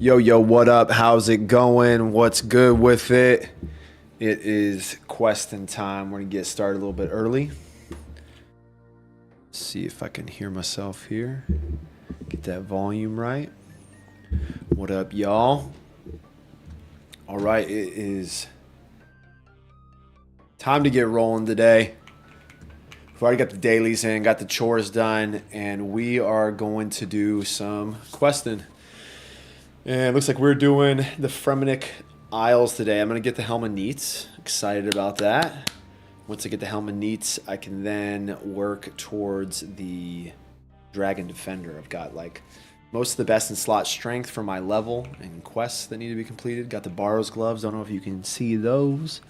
Yo, what up? How's it going? What's good with it? It is questing time. We're going to get started a little bit early. See if I can hear myself here. Get that volume right. What up, y'all? All right, it is time to get rolling today. We've already got the dailies in, got the chores done, and we are going to do some questing. And it looks like we're doing the Fremennik Isles today. I'm going to get the Helm of Neats. Excited about that. Once I get the Helm of Neats, I can then work towards the Dragon Defender. I've got like most of the best in slot strength for my level and quests that need to be completed. Got the Barrow's Gloves. Don't know if you can see those.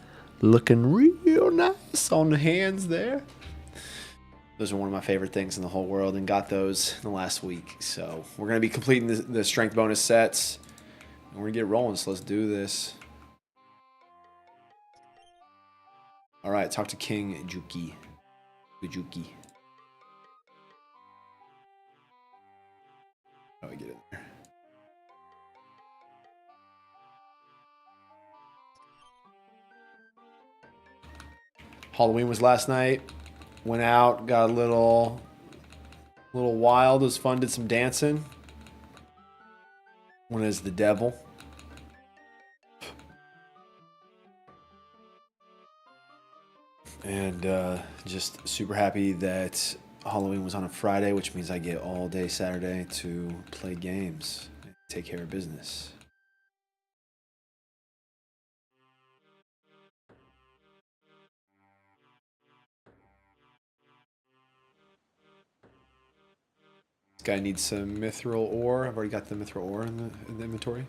Looking real nice on the hands there. Those are one of my favorite things in the whole world, and got those in the last week. So we're going to be completing the strength bonus sets, and we're going to get rolling, so let's do this. All right, talk to King Juki. Juki. How do I get in there? Halloween was last night. Went out, got a little wild. It was fun, did some dancing. Went as the devil. And just super happy that Halloween was on a Friday, which means I get all day Saturday to play games and take care of business. This guy needs some mithril ore. I've already got the mithril ore in the inventory.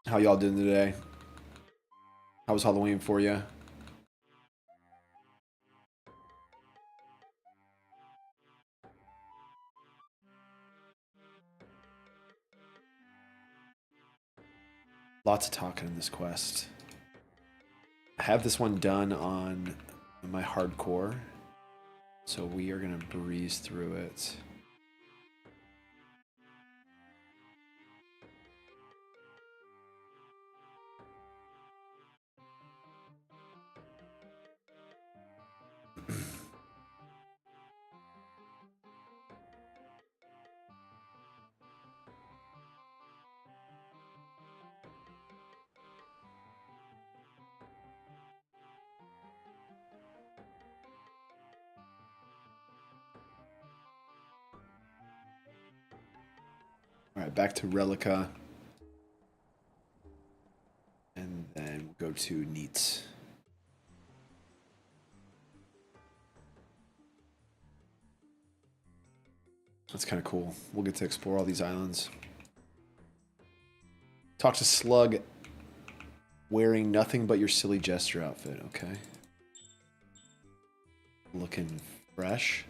How y'all doing today? How was Halloween for you? Lots of talking in this quest. I have this one done on my hardcore, so we are gonna breeze through it. All right, back to Relica. And then we'll go to Neats. That's kind of cool. We'll get to explore all these islands. Talk to Slug wearing nothing but your silly jester outfit. Okay. Looking fresh.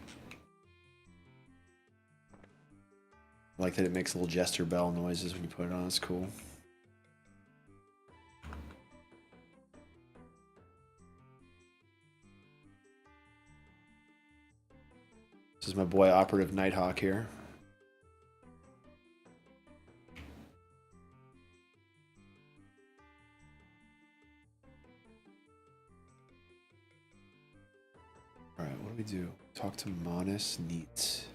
I like that it makes little jester bell noises when you put it on. It's cool. This is my boy Operative Nighthawk here. Alright, what do we do? Talk to Monis Neat.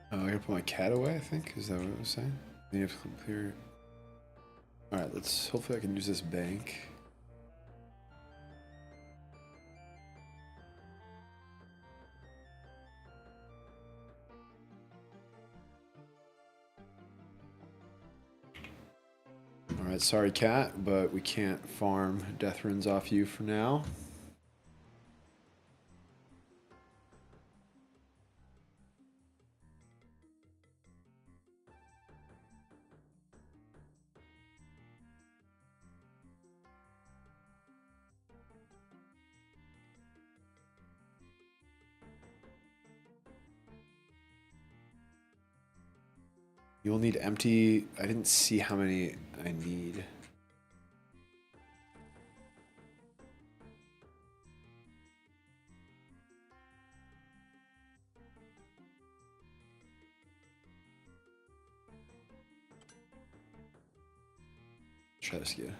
Oh, I gotta put my cat away, I think? Is that what it was saying? You have to clear. Alright, let's hopefully I can use this bank. Alright, sorry cat, but we can't farm death runes off you for now. You'll need empty. I didn't see how many I need. Try this again.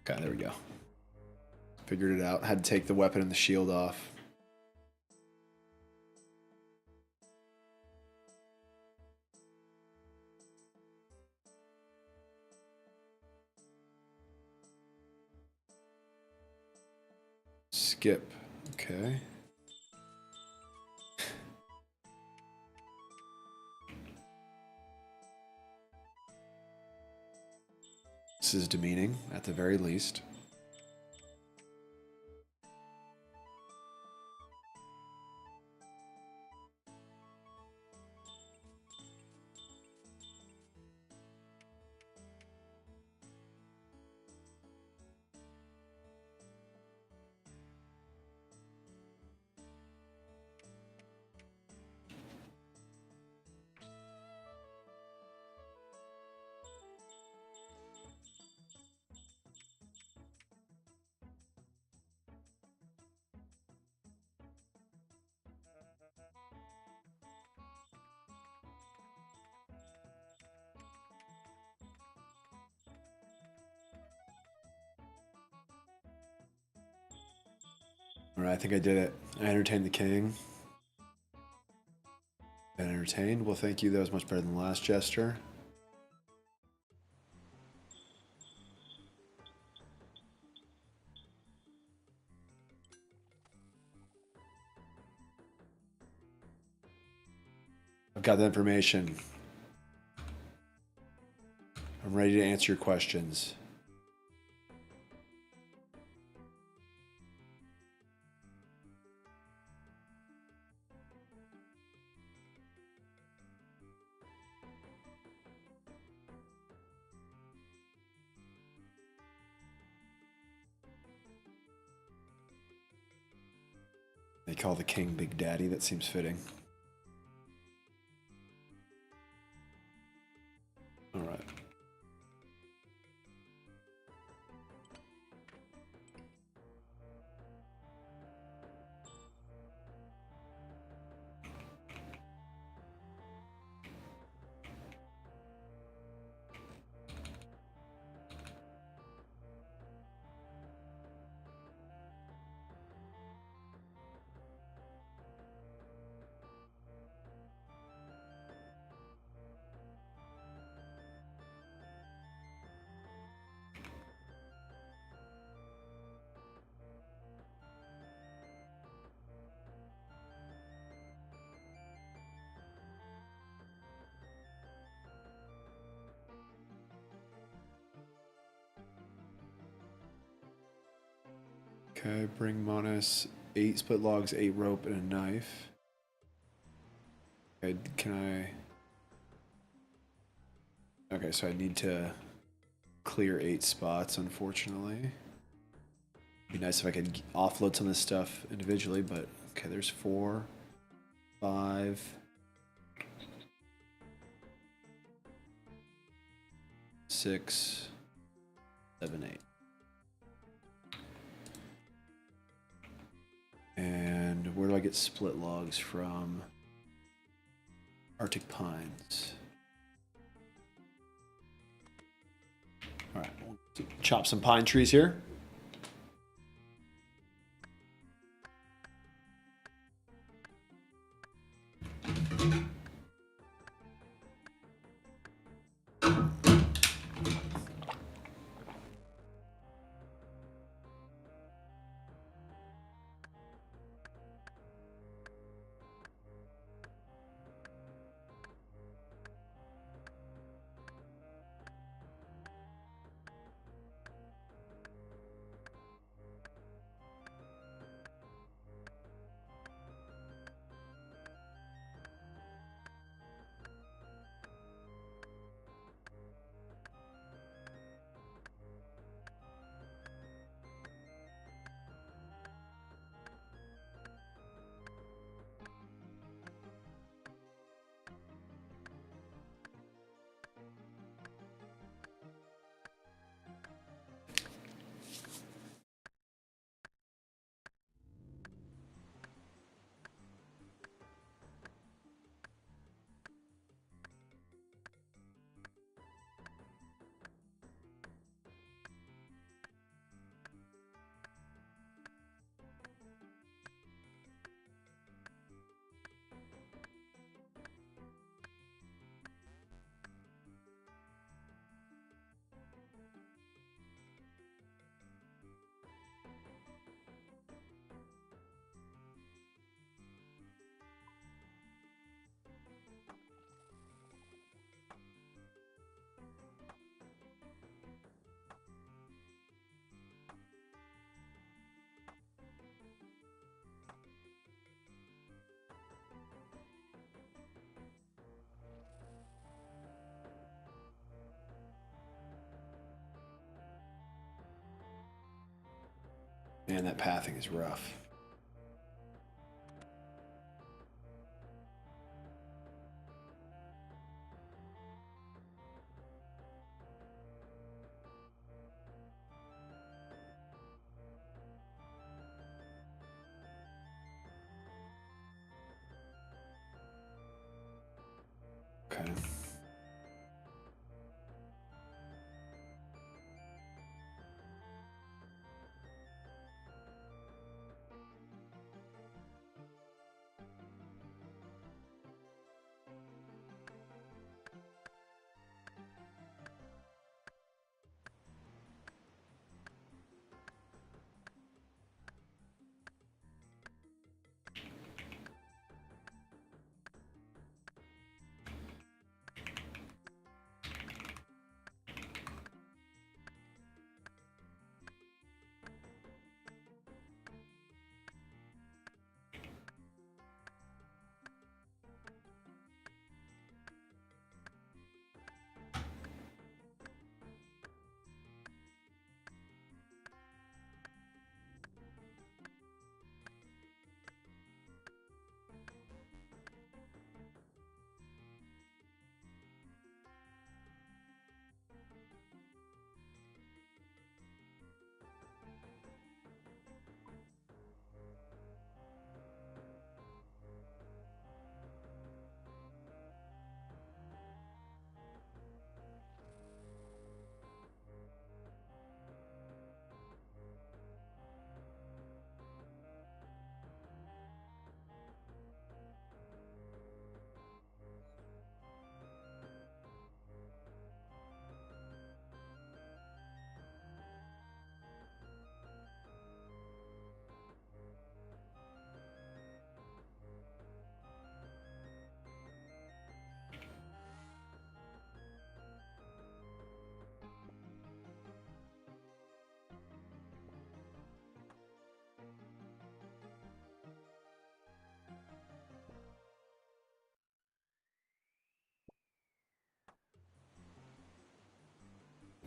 Okay, there we go. Figured it out. Had to take the weapon and the shield off. Skip. Okay. This is demeaning, at the very least. All right, I think I did it. I entertained the king. Been entertained. Well, thank you. That was much better than the last gesture. I've got the information. I'm ready to answer your questions. They call the king Big Daddy. That seems fitting. All right. Okay, bring Monas 8 split logs, 8 rope, and a knife. Okay, can I... Okay, so I need to clear 8 spots, unfortunately. It'd be nice if I could offload some of this stuff individually, but okay, there's 4, 5, 6, 7, 8. And where do I get split logs from? Arctic Pines. All right, we'll chop some pine trees here. Man, that pathing is rough. Okay.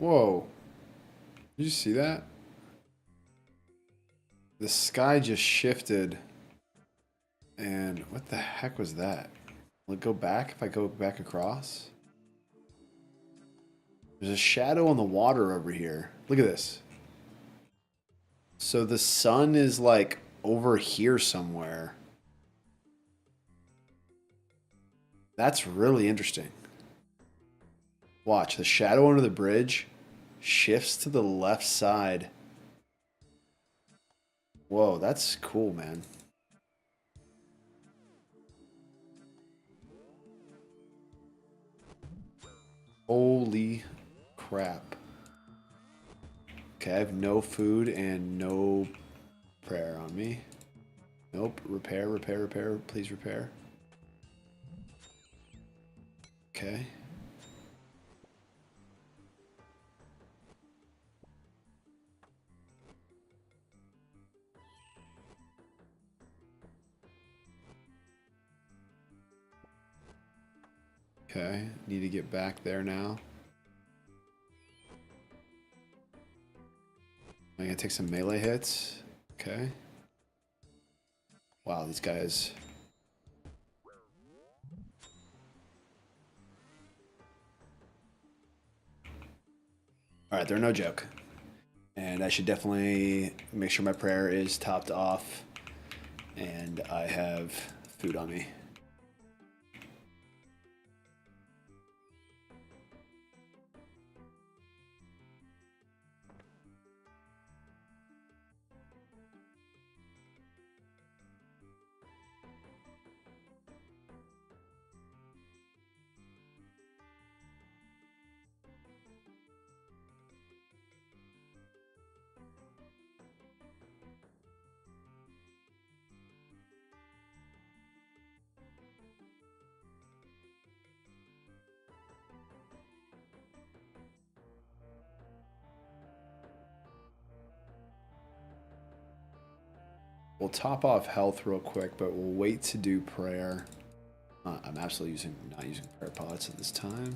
Whoa. Did you see that? The sky just shifted. And what the heck was that? Will it go back if I go back across? There's a shadow on the water over here. Look at this. So the sun is like over here somewhere. That's really interesting. Watch, the shadow under the bridge shifts to the left side. Whoa, that's cool, man. Holy crap. Okay, I have no food and no prayer on me. Nope. Repair, repair, repair. Please repair. Okay. Okay, need to get back there now. I'm gonna take some melee hits. Okay. Wow, these guys. Alright, they're no joke. And I should definitely make sure my prayer is topped off and I have food on me. We'll top off health real quick, but we'll wait to do prayer. I'm absolutely not using prayer pots at this time.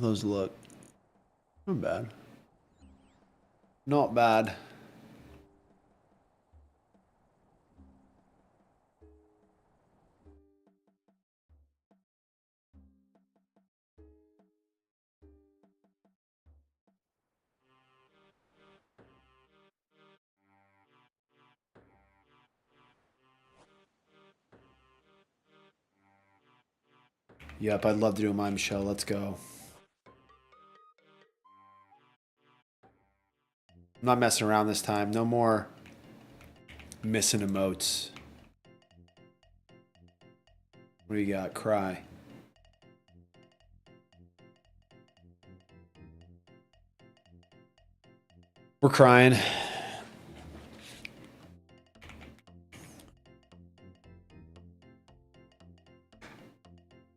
Those look not bad. Not bad. Yep, I'd love to do a mime show. Let's go. I'm not messing around this time. No more missing emotes. What do you got? Cry. We're crying.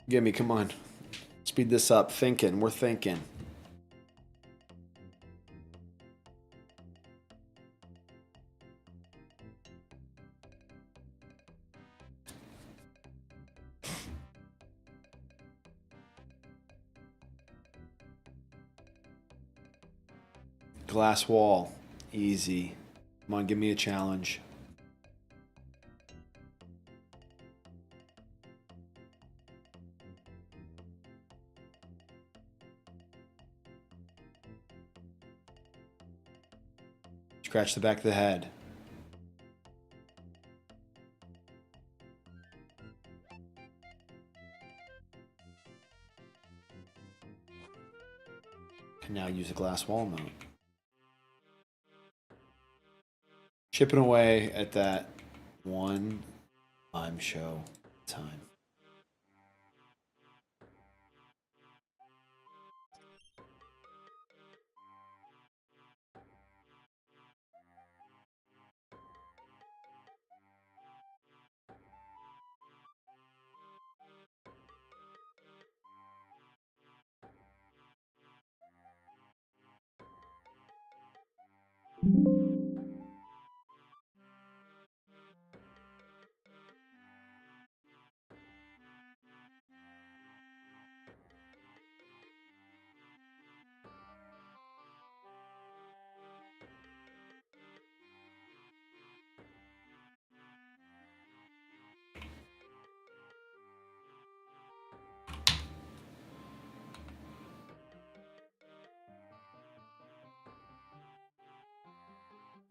Gimme, come on. Speed this up. Thinking. We're thinking. Glass wall. Easy. Come on, give me a challenge. Scratch the back of the head. Can now use a glass wall mode. Chipping away at that one mime show time.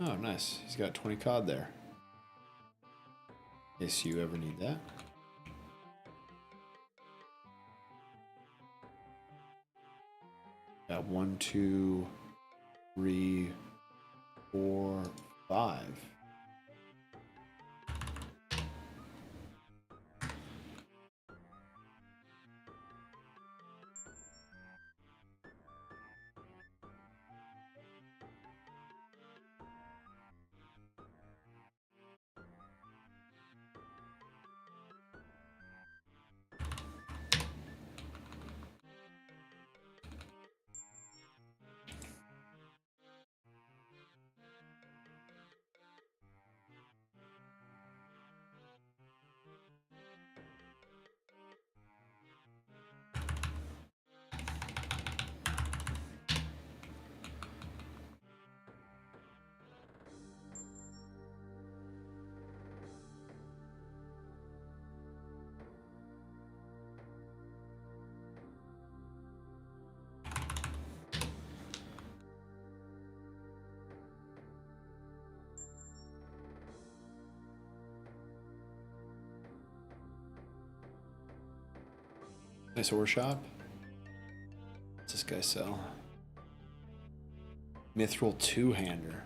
Oh, nice. He's got 20 COD there. In case you ever need that. Got 1, 2, 3, 4, 5. Nice ore shop. What's this guy sell? Mithril two-hander.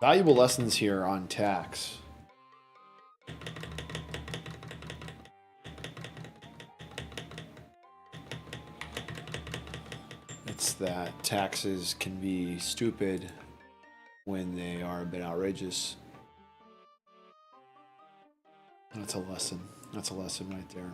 Valuable lessons here on tax. It's that taxes can be stupid when they are a bit outrageous. That's a lesson. That's a lesson right there.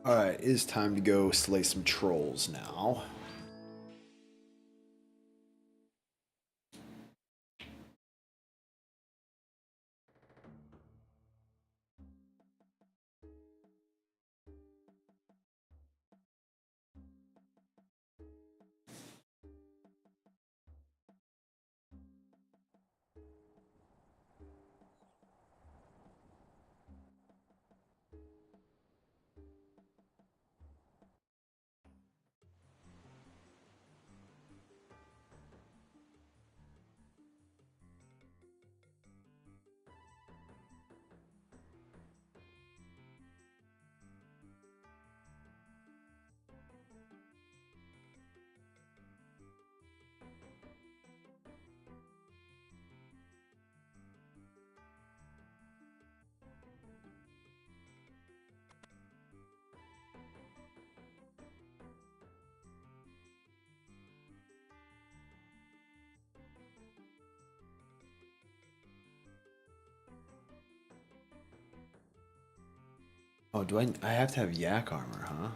Alright, it is time to go slay some trolls now. Oh, do I have to have yak armor, huh?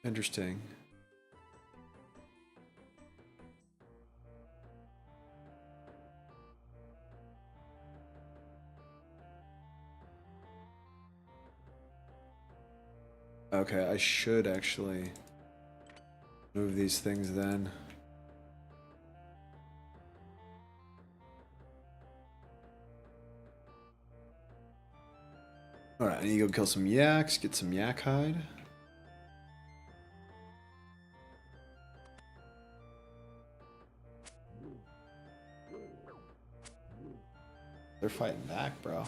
Interesting. Okay, I should actually move these things then. Alright, I need to go kill some yaks, get some yak hide. They're fighting back, bro.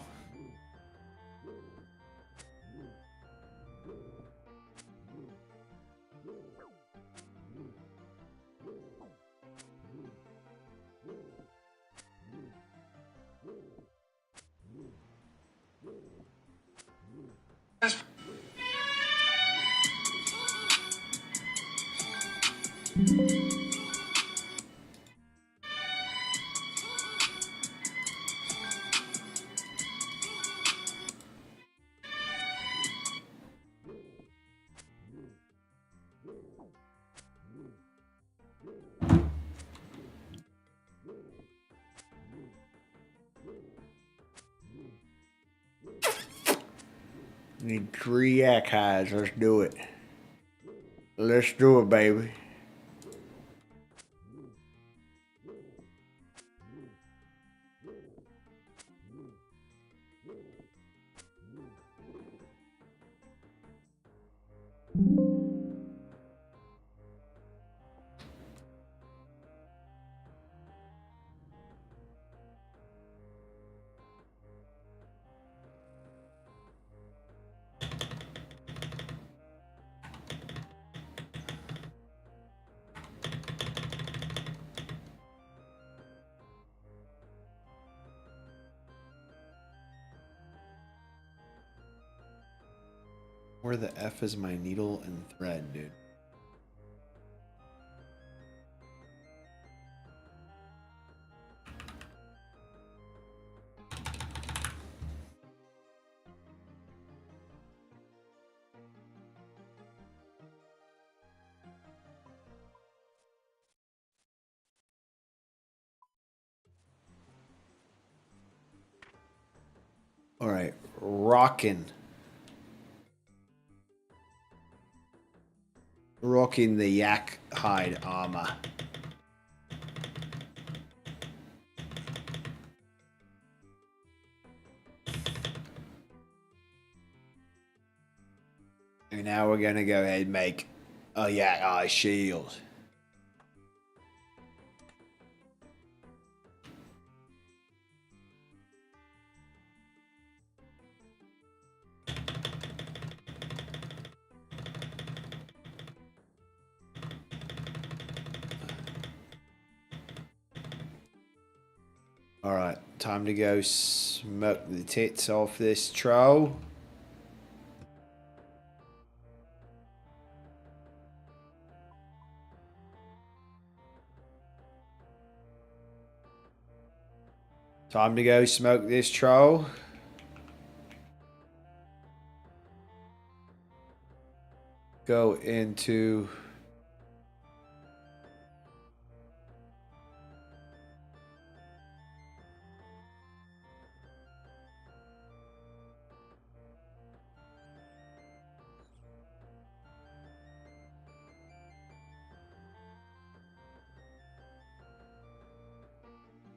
Need 3 yak hides. Let's do it. Let's do it, baby. Where the F is my needle and thread, dude? Alright, rocking. Rocking the yak hide armor. And now we're gonna go ahead and make a yak eye shield. Alright, time to go smoke the tits off this troll. Time to go smoke this troll. go into...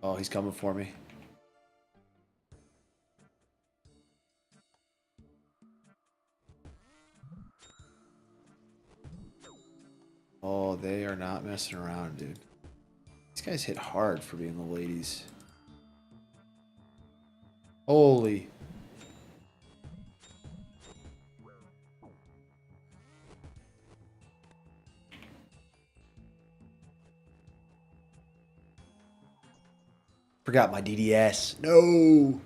Oh, he's coming for me. Oh, they are not messing around, dude. These guys hit hard for being the ladies. Holy. Forgot my DDS. No.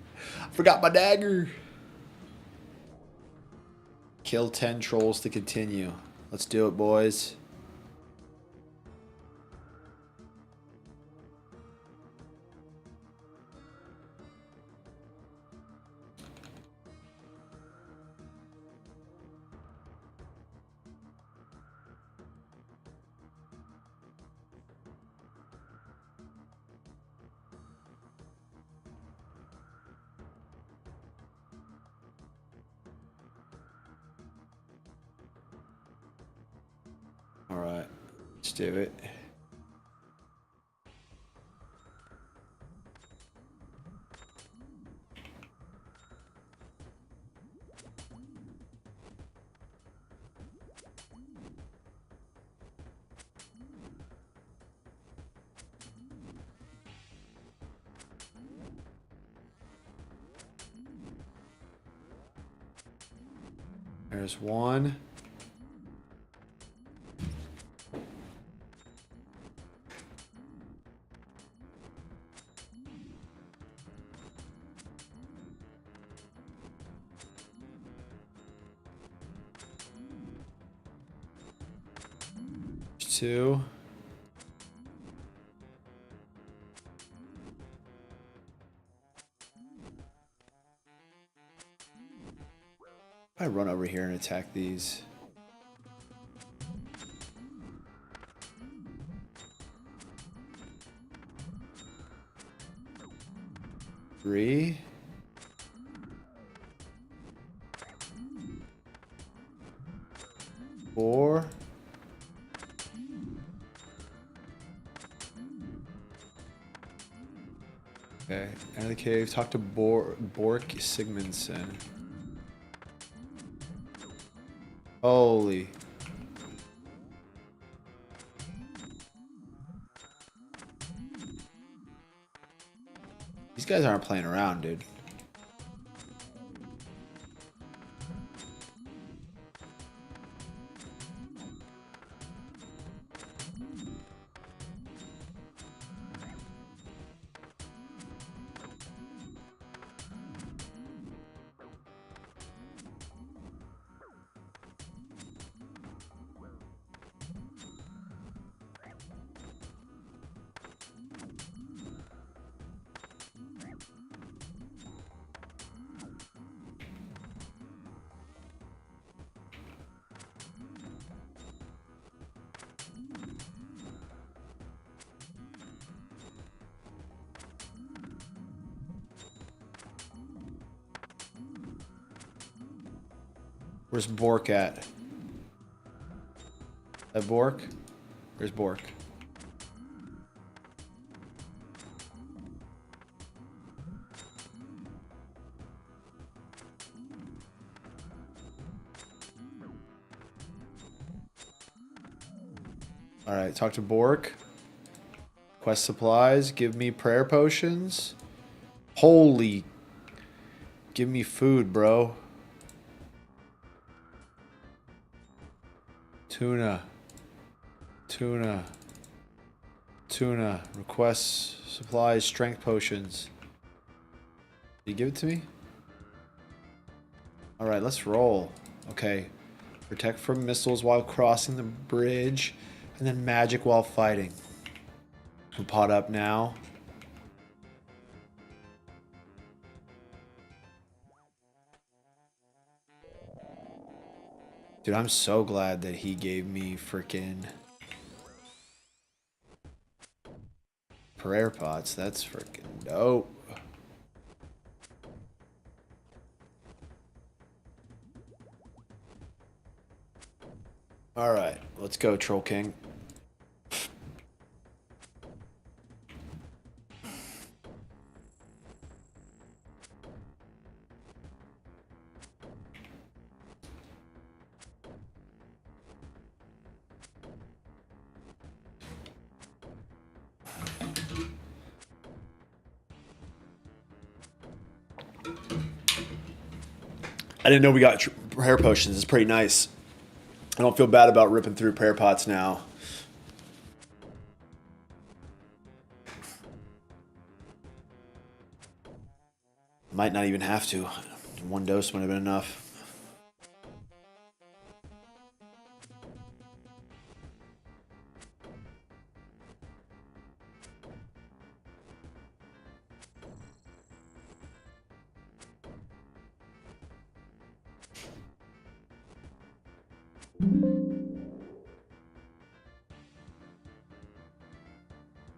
Forgot my dagger. Kill 10 trolls to continue. Let's do it, boys. All right, let's do it. There's one. There's two. I run over here and attack these. Three. Four. Okay, enter the cave. Talk to Bork Sigmundson. Holy. These guys aren't playing around, dude. Where's Bork at? That Bork? Where's Bork? Alright, talk to Bork. Quest supplies. Give me prayer potions. Holy. Give me food, bro. Tuna. Tuna. Tuna. Request supplies, strength potions. Did you give it to me? Alright, let's roll. Okay. Protect from missiles while crossing the bridge. And then magic while fighting. We'll pot up now. Dude, I'm so glad that he gave me freaking prayer pots. That's freaking dope. All right, let's go, Troll King. I didn't know we got prayer potions. It's pretty nice. I don't feel bad about ripping through prayer pots now. Might not even have to. One dose might have been enough.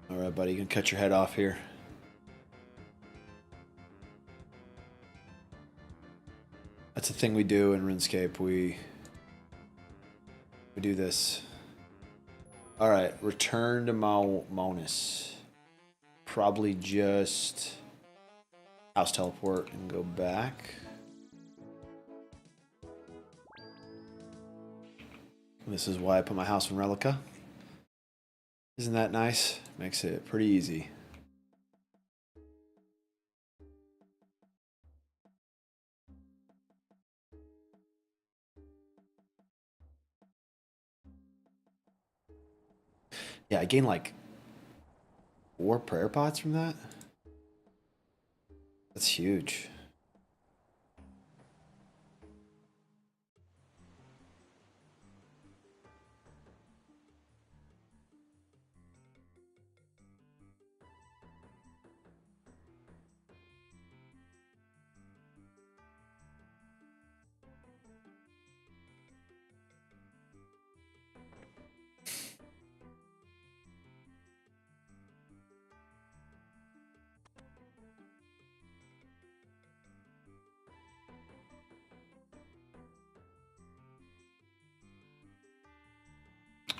All right, buddy, you can cut your head off here. That's the thing we do in RuneScape. We do this. All right, return to Monis. Probably just house teleport and go back. This is why I put my house in Relica. Isn't that nice? Makes it pretty easy. Yeah, I gained like 4 prayer pots from that. That's huge.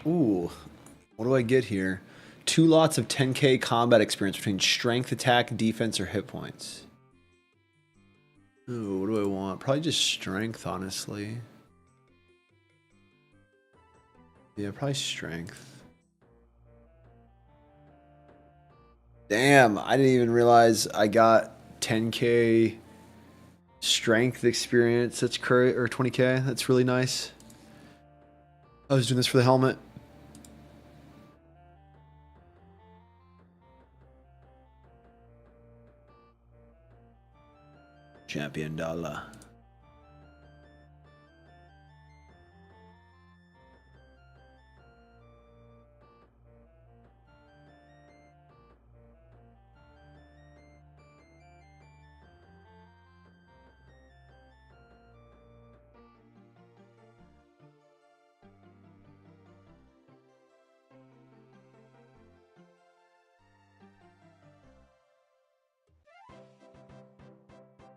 Ooh, what do I get here? 2 lots of 10k combat experience between strength, attack, defense, or hit points. Ooh, what do I want? Probably just strength, honestly. Yeah, probably strength. Damn, I didn't even realize I got 10k strength experience. That's crazy, or 20k. That's really nice. I was doing this for the helmet. Champion dollar.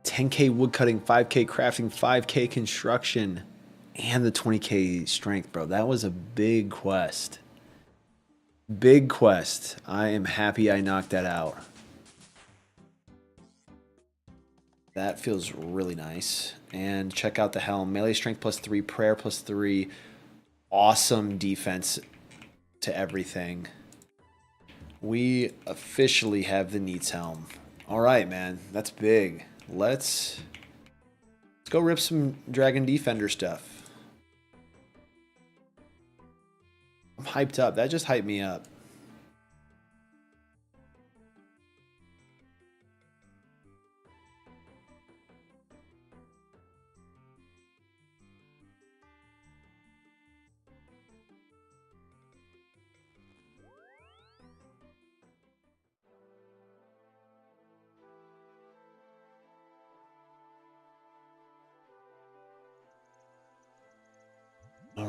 $10k woodcutting, 5k crafting, 5k construction, and the 20k strength, bro. That was a big quest. Big quest. I am happy I knocked that out. That feels really nice. And check out the helm. Melee strength +3, prayer +3. Awesome defense to everything. We officially have the Neats helm. All right, man. That's big. Let's go rip some Dragon Defender stuff. I'm hyped up. That just hyped me up.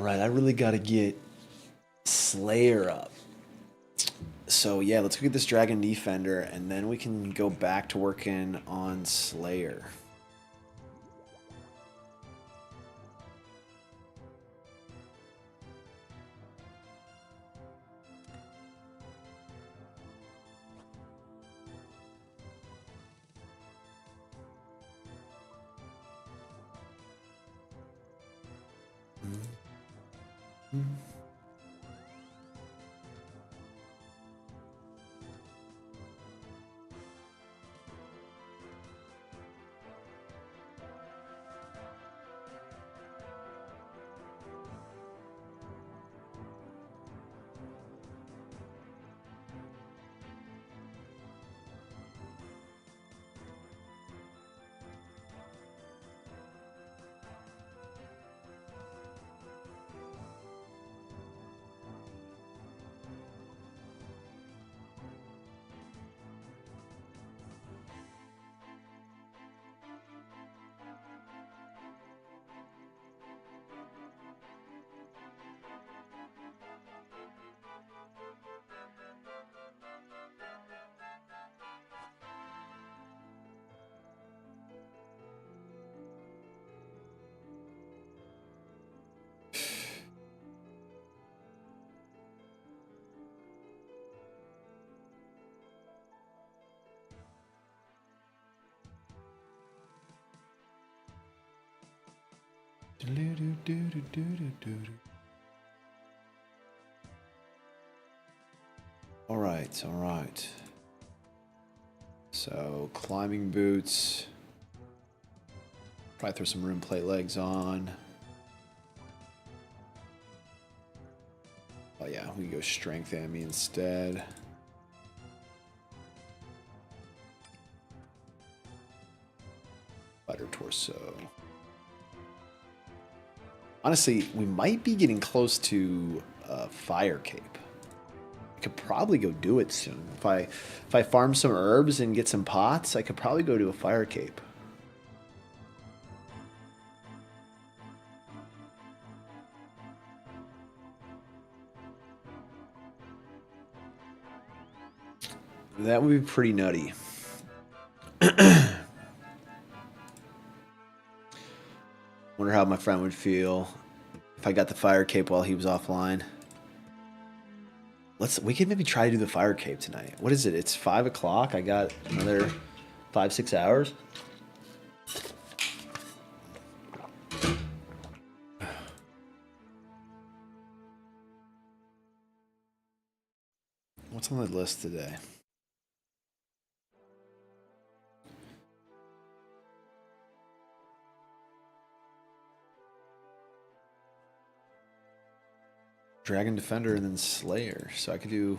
right, I really got to get Slayer up. So yeah, let's go get this Dragon Defender, and then we can go back to working on Slayer. All right, all right. So climbing boots. Probably throw some room plate legs on. Oh yeah, we can go strength Amy instead. Fighter torso. Honestly, we might be getting close to fire cape. I could probably go do it soon. If I farm some herbs and get some pots, I could probably go do a fire cape. That would be pretty nutty. Wonder how my friend would feel if I got the fire cape while he was offline. We could maybe try to do the fire cape tonight. What is it? It's 5 o'clock. I got another 5-6 hours. What's on the list today? Dragon Defender and then Slayer. So I could do...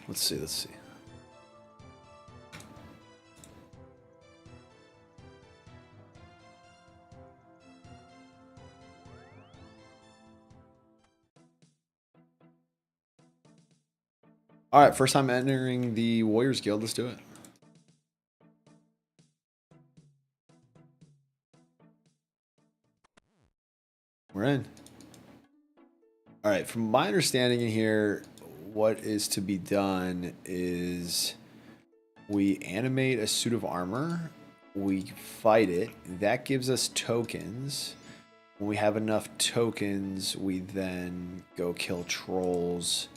Let's see, let's see. All right, first time entering the Warriors Guild. Let's do it. We're in. All right, from my understanding in here, what is to be done is we animate a suit of armor, we fight it, that gives us tokens. When we have enough tokens, we then go kill trolls.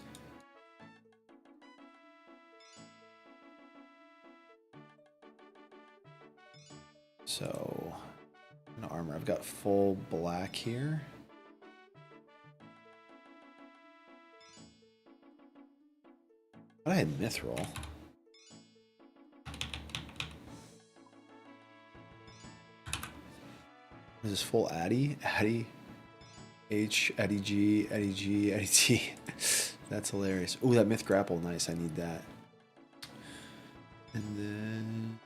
So, armor, I've got full black here. I had mithril. Is this full Addy? Addy H, Addy G, Addy G, Addy T. That's hilarious. Ooh, that myth grapple, nice. I need that. And then...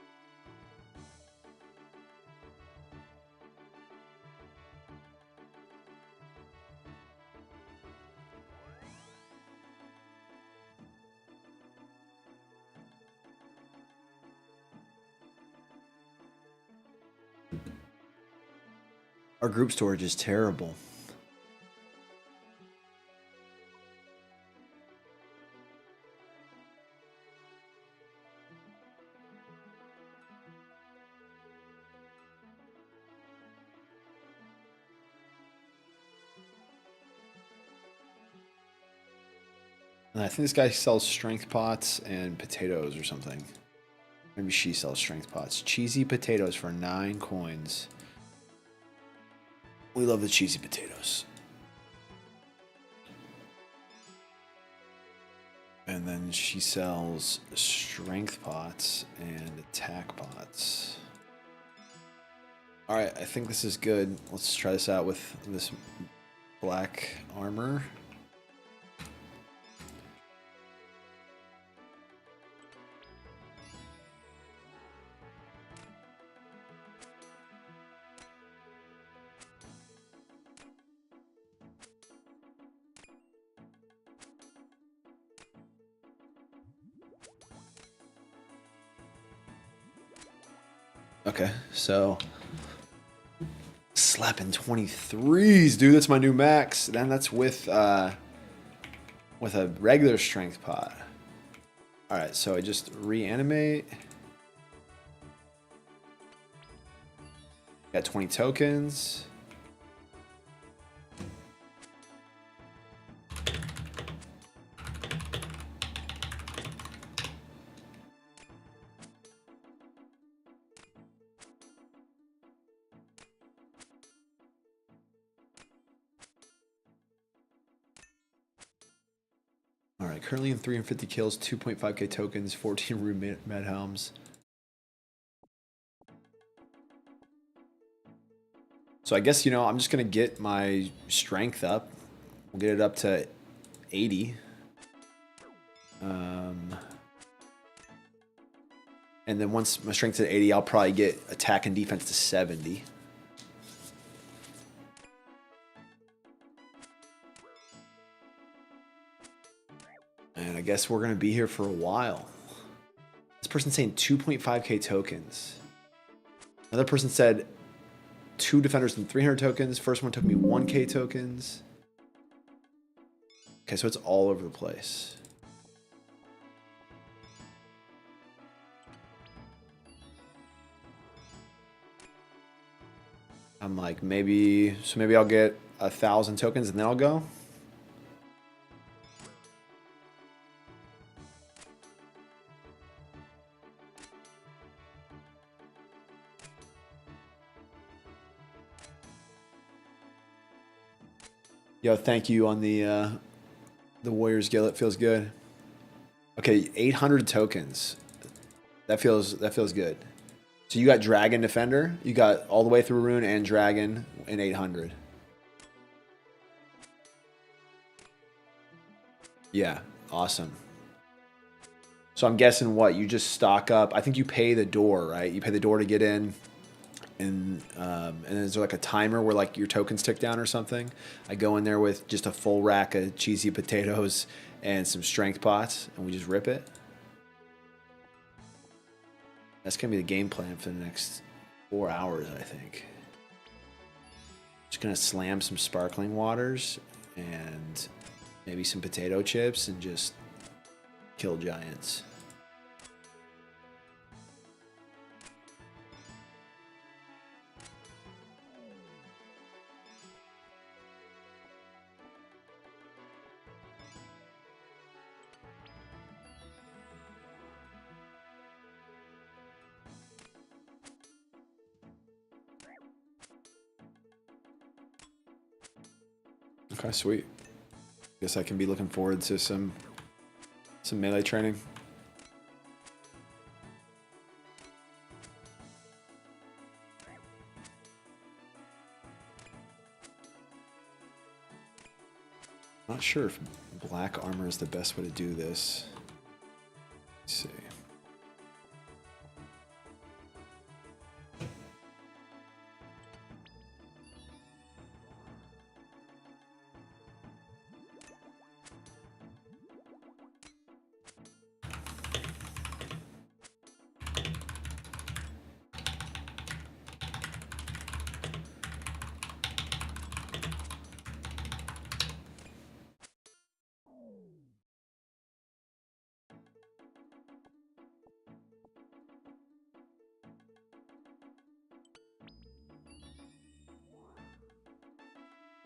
Our group storage is terrible. And I think this guy sells strength pots and potatoes or something. Maybe she sells strength pots. Cheesy potatoes for 9 coins. We love the cheesy potatoes. And then she sells strength pots and attack pots. Alright, I think this is good. Let's try this out with this black armor. Okay, so slapping 23s, dude. That's my new max. Then that's with a regular strength pot. All right, so I just reanimate. Got 20 tokens. All right, currently in 350 kills, 2.5k tokens, 14 room med helms. So I guess, you know, I'm just going to get my strength up. We'll get it up to 80. And then once my strength's at 80, I'll probably get attack and defense to 70. And I guess we're going to be here for a while. This person's saying 2.5k tokens. Another person said 2 defenders and 300 tokens. First one took me 1k tokens. Okay, so it's all over the place. I'm like, maybe I'll get 1,000 tokens and then I'll go. Yo, thank you on the Warriors Guild. It feels good. Okay, 800 tokens. That feels good. So you got Dragon Defender. You got all the way through Rune and Dragon in 800. Yeah, awesome. So I'm guessing what? You just stock up. I think you pay the door, right? You pay the door to get in. And is there like a timer where like your tokens tick down or something? I go in there with just a full rack of cheesy potatoes and some strength pots, and we just rip it. That's gonna be the game plan for the next 4 hours, I think. Just gonna slam some sparkling waters and maybe some potato chips and just kill giants. Okay, sweet. Guess I can be looking forward to some melee training. Not sure if black armor is the best way to do this. Let's see.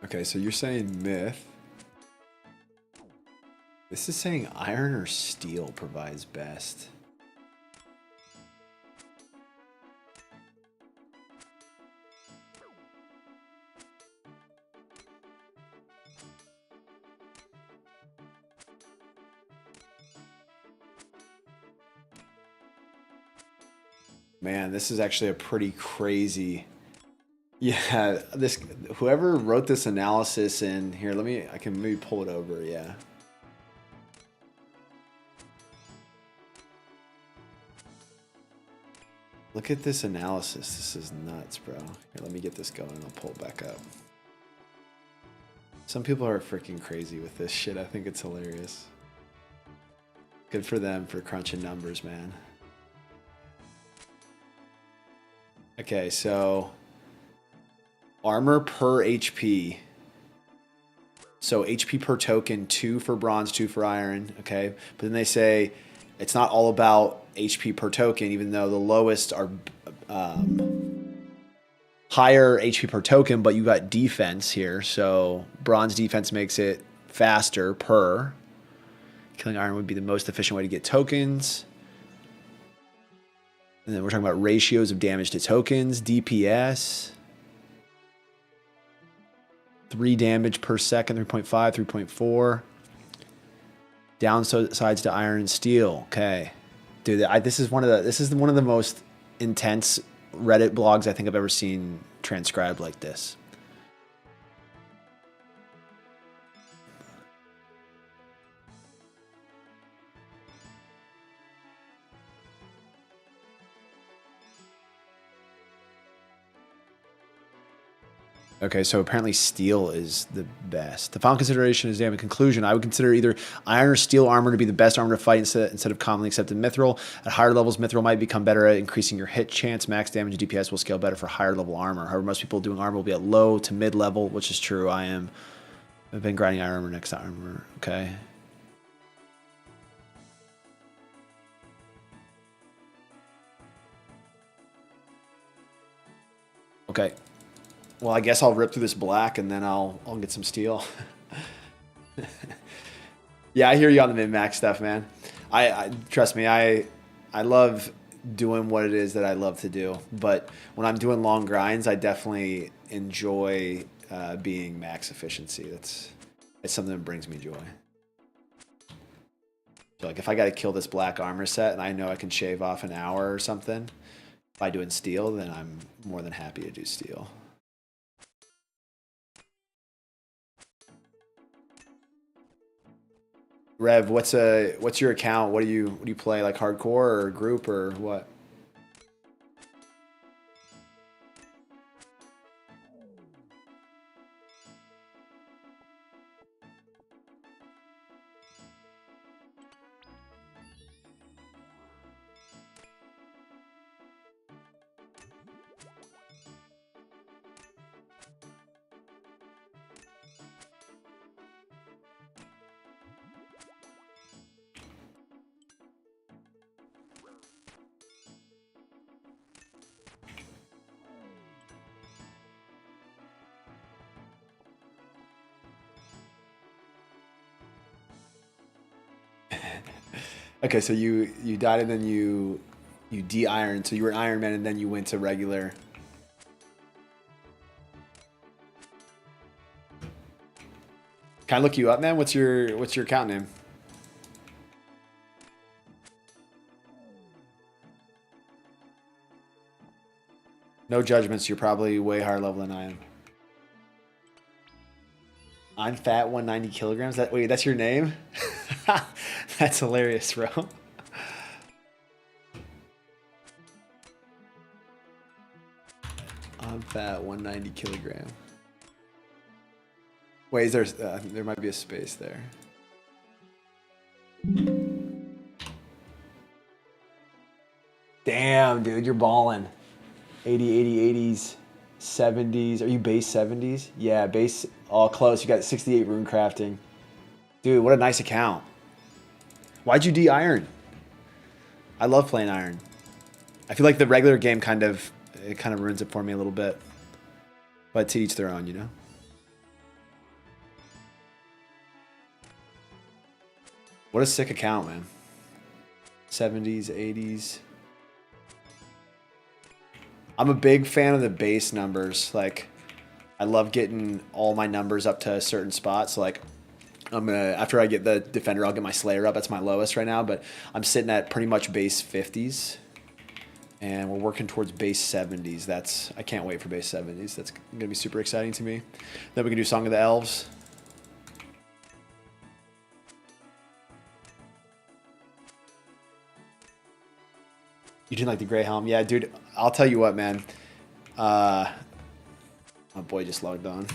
Okay, so you're saying myth. This is saying iron or steel provides best. Man, this is actually a pretty crazy. Yeah, this whoever wrote this analysis in here, I can maybe pull it over, yeah. Look at this analysis. This is nuts, bro. Here, let me get this going. I'll pull it back up. Some people are freaking crazy with this shit. I think it's hilarious. Good for them for crunching numbers, man. Okay, so armor per HP. So HP per token, 2 for bronze, 2 for iron. Okay, but then they say it's not all about HP per token, even though the lowest are higher HP per token, but you got defense here. So bronze defense makes it faster per. Killing iron would be the most efficient way to get tokens. And then we're talking about ratios of damage to tokens, DPS. 3 damage per second, 3.5, 3.4. Downsides to iron and steel. Okay. Dude, this is one of the most intense Reddit blogs I think I've ever seen transcribed like this. Okay, so apparently steel is the best. The final consideration is damn. In conclusion, I would consider either iron or steel armor to be the best armor to fight instead of commonly accepted mithril. At higher levels, mithril might become better at increasing your hit chance. Max damage and DPS will scale better for higher level armor. However, most people doing armor will be at low to mid level, which is true. I've been grinding iron armor next to armor. Okay. Okay. Well, I guess I'll rip through this black and then I'll get some steel. Yeah, I hear you on the min-max stuff, man. I trust me, I love doing what it is that I love to do. But when I'm doing long grinds, I definitely enjoy being max efficiency. It's something that brings me joy. So like if I got to kill this black armor set and I know I can shave off an hour or something by doing steel, then I'm more than happy to do steel. Rev, what's your account? What do you play, like hardcore or group or what? Okay, so you died and then you de-ironed. So you were an Iron Man and then you went to regular. Can I look you up, man? What's your account name? No judgments. You're probably way higher level than I am. I'm fat, 190 kilograms. Wait, that's your name? That's hilarious, bro. I'm fat, 190 kilogram. Wait, is there might be a space there. Damn, dude, you're balling. 80, 80, 80s, 70s. Are you base 70s? Yeah, base all close. You got 68 rune crafting. Dude, what a nice account. Why'd you de-iron? I love playing iron. I feel like the regular game kind of ruins it for me a little bit. But to each their own, you know? What a sick account, man. 70s, 80s. I'm a big fan of the base numbers. Like, I love getting all my numbers up to a certain spot. So, like, I'm gonna, after I get the Defender, I'll get my Slayer up. That's my lowest right now, but I'm sitting at pretty much base 50s. And we're working towards base 70s. I can't wait for base 70s. That's gonna be super exciting to me. Then we can do Song of the Elves. You didn't like the gray helm? Yeah, dude, I'll tell you what, man. My boy just logged on.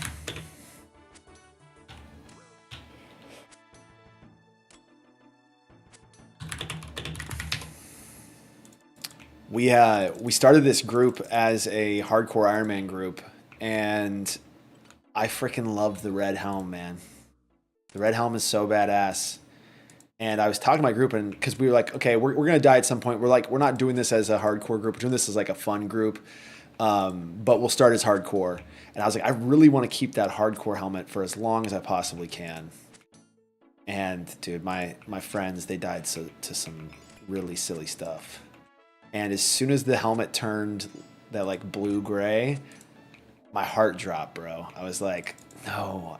We started this group as a hardcore Iron Man group, and I freaking love the red helm, man. The red helm is so badass. And I was talking to my group, and because we were like, okay, we're gonna die at some point. We're like, we're not doing this as a hardcore group. We're doing this as like a fun group, but we'll start as hardcore. And I was like, I really want to keep that hardcore helmet for as long as I possibly can. And dude, my friends, they died to some really silly stuff. And as soon as the helmet turned that like blue gray, my heart dropped, bro. I was like, no,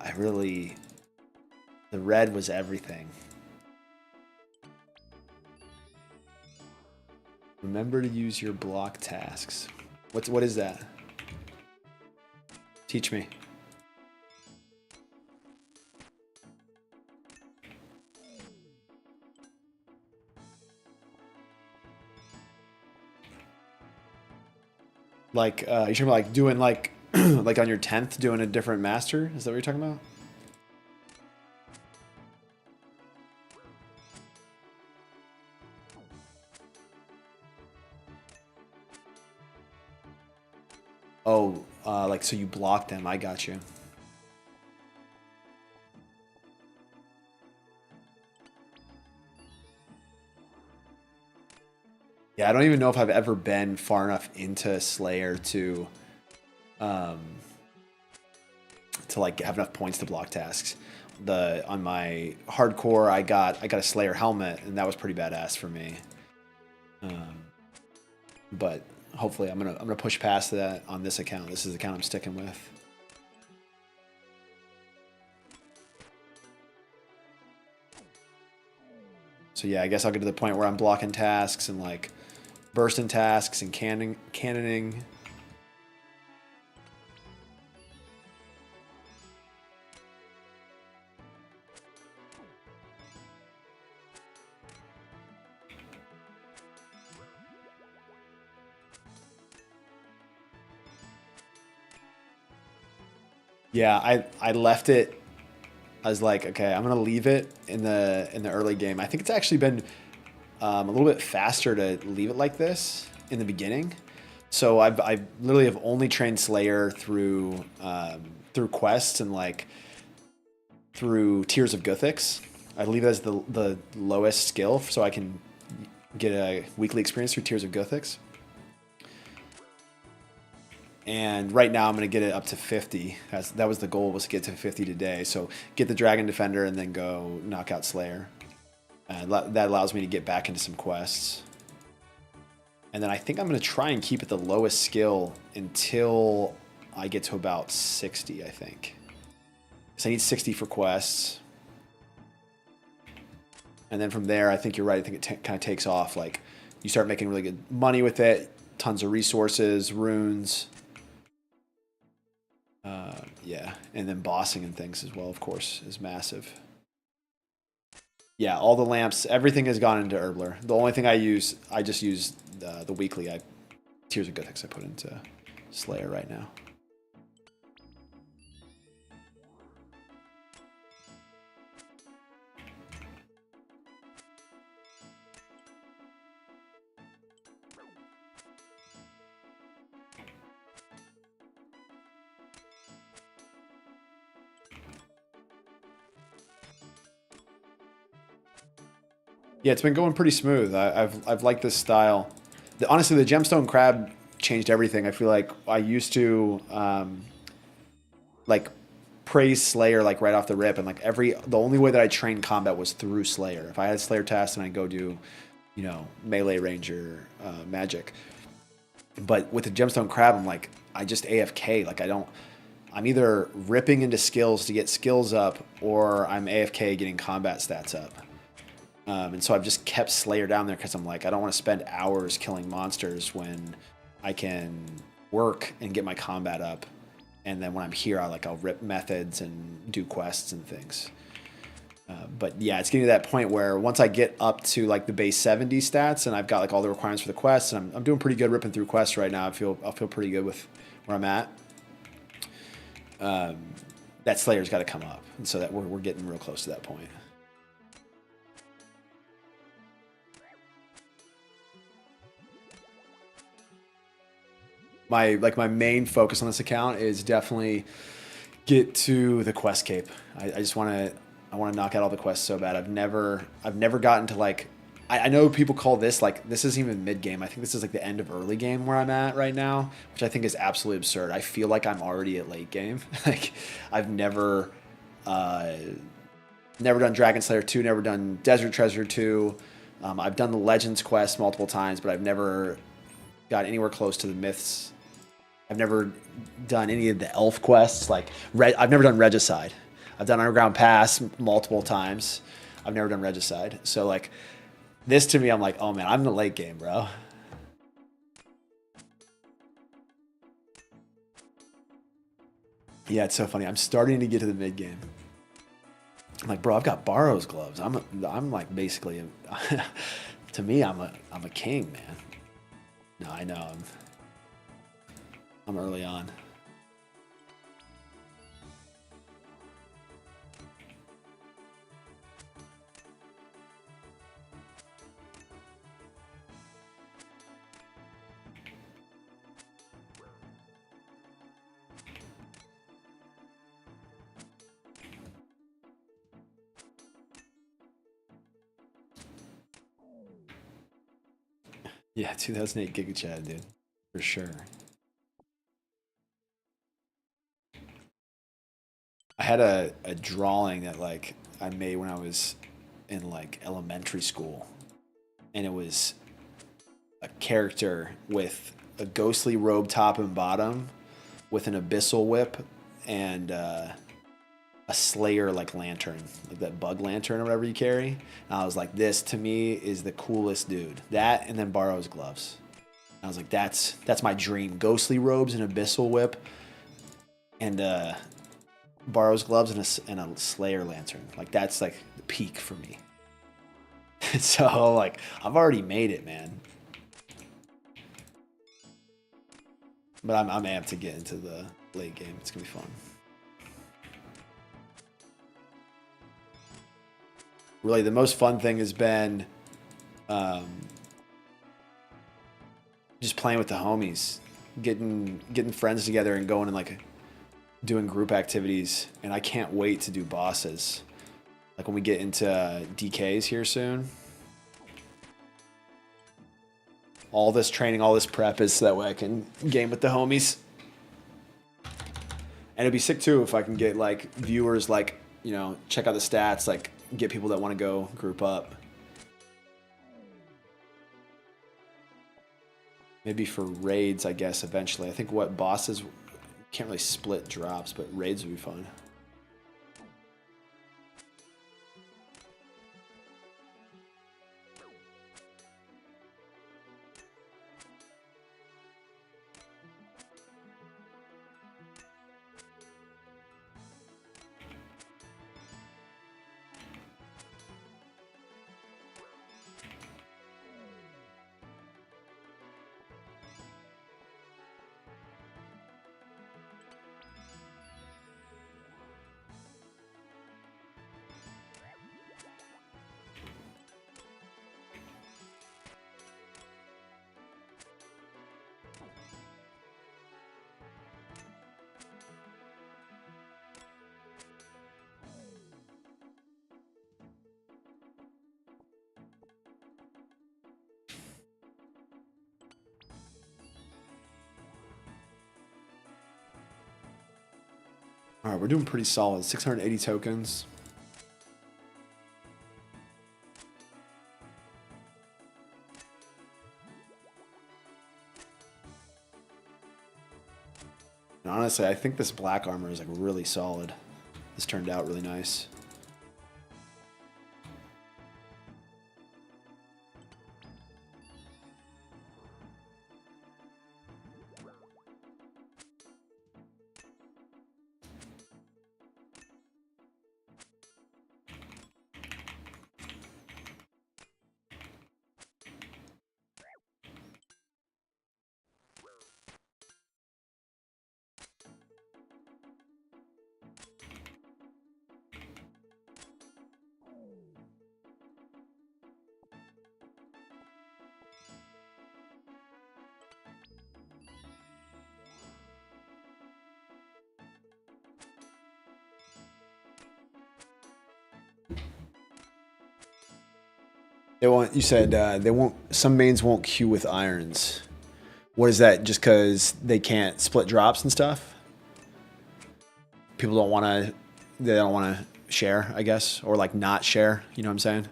the red was everything. Remember to use your block tasks. What is that? Teach me. Like you're talking about like doing like like on your 10th doing a different master? Is that what you're talking about? Oh, like so you block them. I got you. Yeah, I don't even know if I've ever been far enough into Slayer um, to like have enough points to block tasks. On my hardcore, I got a Slayer helmet, and that was pretty badass for me. But hopefully, I'm gonna push past that on this account. This is the account I'm sticking with. So yeah, I guess I'll get to the point where I'm blocking tasks and like bursting tasks and cannoning. Yeah, I left it. I was like, okay, I'm gonna leave it in the early game. I think it's actually been a little bit faster to leave it like this in the beginning. So I literally have only trained Slayer through quests and like through Tears of Guthix. I leave it as the lowest skill so I can get a weekly experience through Tears of Guthix. And right now I'm going to get it up to 50. That was the goal, was to get to 50 today. So get the Dragon Defender and then go knock out Slayer. That allows me to get back into some quests. And then I think I'm going to try and keep it the lowest skill until I get to about 60, I think. So I need 60 for quests. And then from there, I think you're right. I think it kind of takes off. Like, you start making really good money with it. Tons of resources, runes. Yeah, and then bossing and things as well, of course, is massive. Yeah, all the lamps, everything has gone into Herbler. The only thing I just use the weekly Tears of Guthix I put into Slayer right now. Yeah, it's been going pretty smooth. I've liked this style. Honestly, the Gemstone Crab changed everything. I feel like I used to like praise Slayer like right off the rip, and like the only way that I trained combat was through Slayer. If I had Slayer tasks, and I go do, you know, melee ranger magic. But with the Gemstone Crab, I'm like, I just AFK. Like I'm either ripping into skills to get skills up, or I'm AFK getting combat stats up. And so I've just kept Slayer down there because I'm like, I don't want to spend hours killing monsters when I can work and get my combat up. And then when I'm here, I'll rip methods and do quests and things. But yeah, it's getting to that point where once I get up to like the base 70 stats and I've got like all the requirements for the quests, and I'm doing pretty good ripping through quests right now. I'll feel pretty good with where I'm at. That Slayer's got to come up, and so that we're getting real close to that point. My main focus on this account is definitely get to the quest cape. I just want to knock out all the quests so bad. I've never gotten to like, I know people call this like, this isn't even mid game. I think this is like the end of early game where I'm at right now, which I think is absolutely absurd. I feel like I'm already at late game. Like I've never done Dragon Slayer 2, never done Desert Treasure 2. I've done the Legends quest multiple times, but I've never got anywhere close to the Myths. I've never done any of the elf quests. Like I've never done Regicide. I've done Underground Pass multiple times. I've never done Regicide. So like this to me, I'm like, oh man, I'm in the late game, bro. Yeah, it's so funny. I'm starting to get to the mid game. I'm like, bro, I've got Barrow's gloves. I'm like basically, to me, I'm a king, man. No, I know. I'm early on. Yeah, 2008 Giga Chad, dude, for sure. I had a drawing that like I made when I was in like elementary school, and it was a character with a ghostly robe top and bottom, with an abyssal whip, and a Slayer like lantern, like that bug lantern or whatever you carry. And I was like, this to me is the coolest dude. That and then Barrow's gloves. I was like, that's my dream. Ghostly robes and abyssal whip, and Barrow's gloves and a Slayer lantern. Like that's like the peak for me. So like I've already made it, man. But I'm amped to get into the late game. It's gonna be fun. Really, the most fun thing has been just playing with the homies, getting friends together and going and like doing group activities. And I can't wait to do bosses. Like when we get into DKs here soon. All this training, all this prep is so that way I can game with the homies. And it'd be sick too if I can get like viewers, like, you know, check out the stats, like get people that want to go group up. Maybe for raids, I guess, eventually. I think what bosses, can't really split drops, but raids would be fun. All right, we're doing pretty solid. 680 tokens. And honestly, I think this black armor is like really solid. This turned out really nice. They won't. You said they won't. Some mains won't queue with irons. What is that? Just because they can't split drops and stuff? People don't want to. They don't want to share, I guess, or like not share. You know what I'm saying?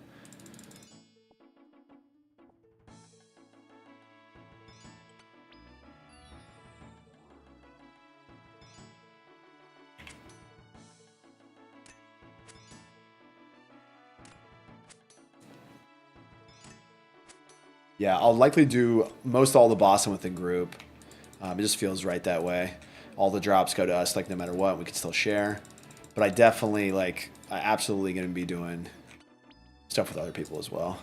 Yeah, I'll likely do most all the bossing with the group. It just feels right that way. All the drops go to us, like no matter what, we can still share. But I definitely I absolutely going to be doing stuff with other people as well.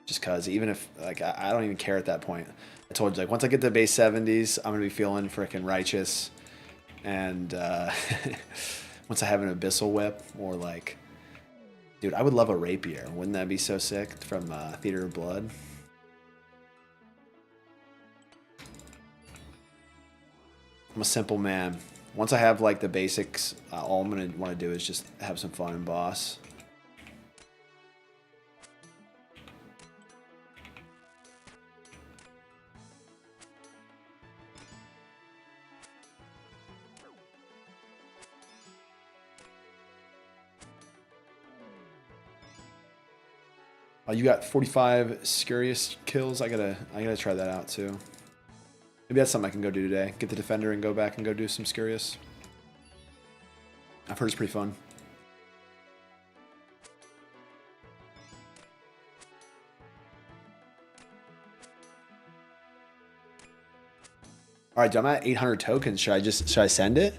Just cause even if I don't even care at that point. I told you once I get to base 70s, I'm gonna be feeling freaking righteous. And once I have an abyssal whip or dude, I would love a rapier. Wouldn't that be so sick from Theater of Blood? I'm a simple man. Once I have the basics, all I'm gonna want to do is just have some fun in boss. Oh, you got 45 Scurious kills. I gotta try that out too. Maybe that's something I can go do today. Get the Defender and go back and go do some Scurious. I've heard it's pretty fun. All right, I'm at 800 tokens. Should I send it?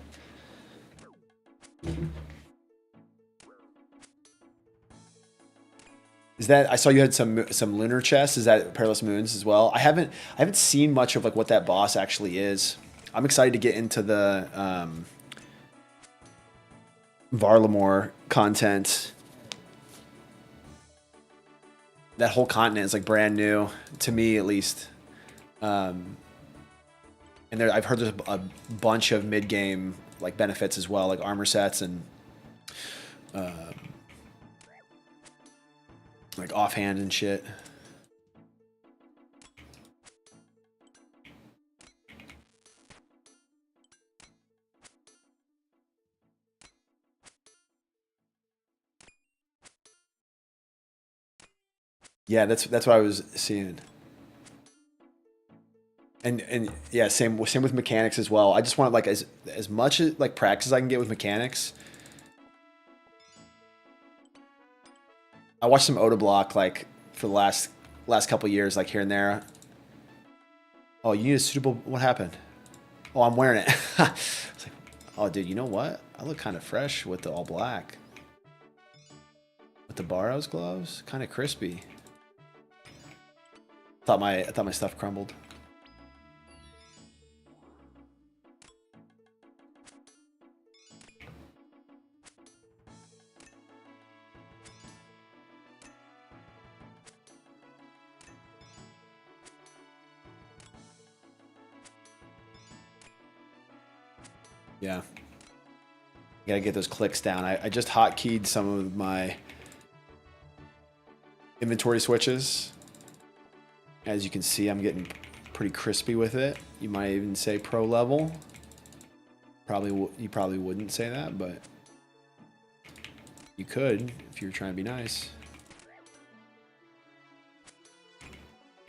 Is that I saw you had some lunar chests? Is that Perilous Moons as well? I haven't seen much of what that boss actually is. I'm excited to get into the Varlamore content. That whole continent is brand new to me, at least. And I've heard there's a bunch of mid game benefits as well, like armor sets and offhand and shit. Yeah, that's what I was seeing. And yeah, same with mechanics as well. I just want as much practice as I can get with mechanics. I watched some Oda Block for the last couple years, here and there. Oh, you need a suitable. What happened? Oh, I'm wearing it. It's oh, dude, you know what? I look kind of fresh with the all black. With the Barrows gloves, kind of crispy. I thought my stuff crumbled. Yeah. Gotta get those clicks down. I just hotkeyed some of my inventory switches. As you can see, I'm getting pretty crispy with it. You might even say pro level. You probably wouldn't say that, but you could if you were trying to be nice.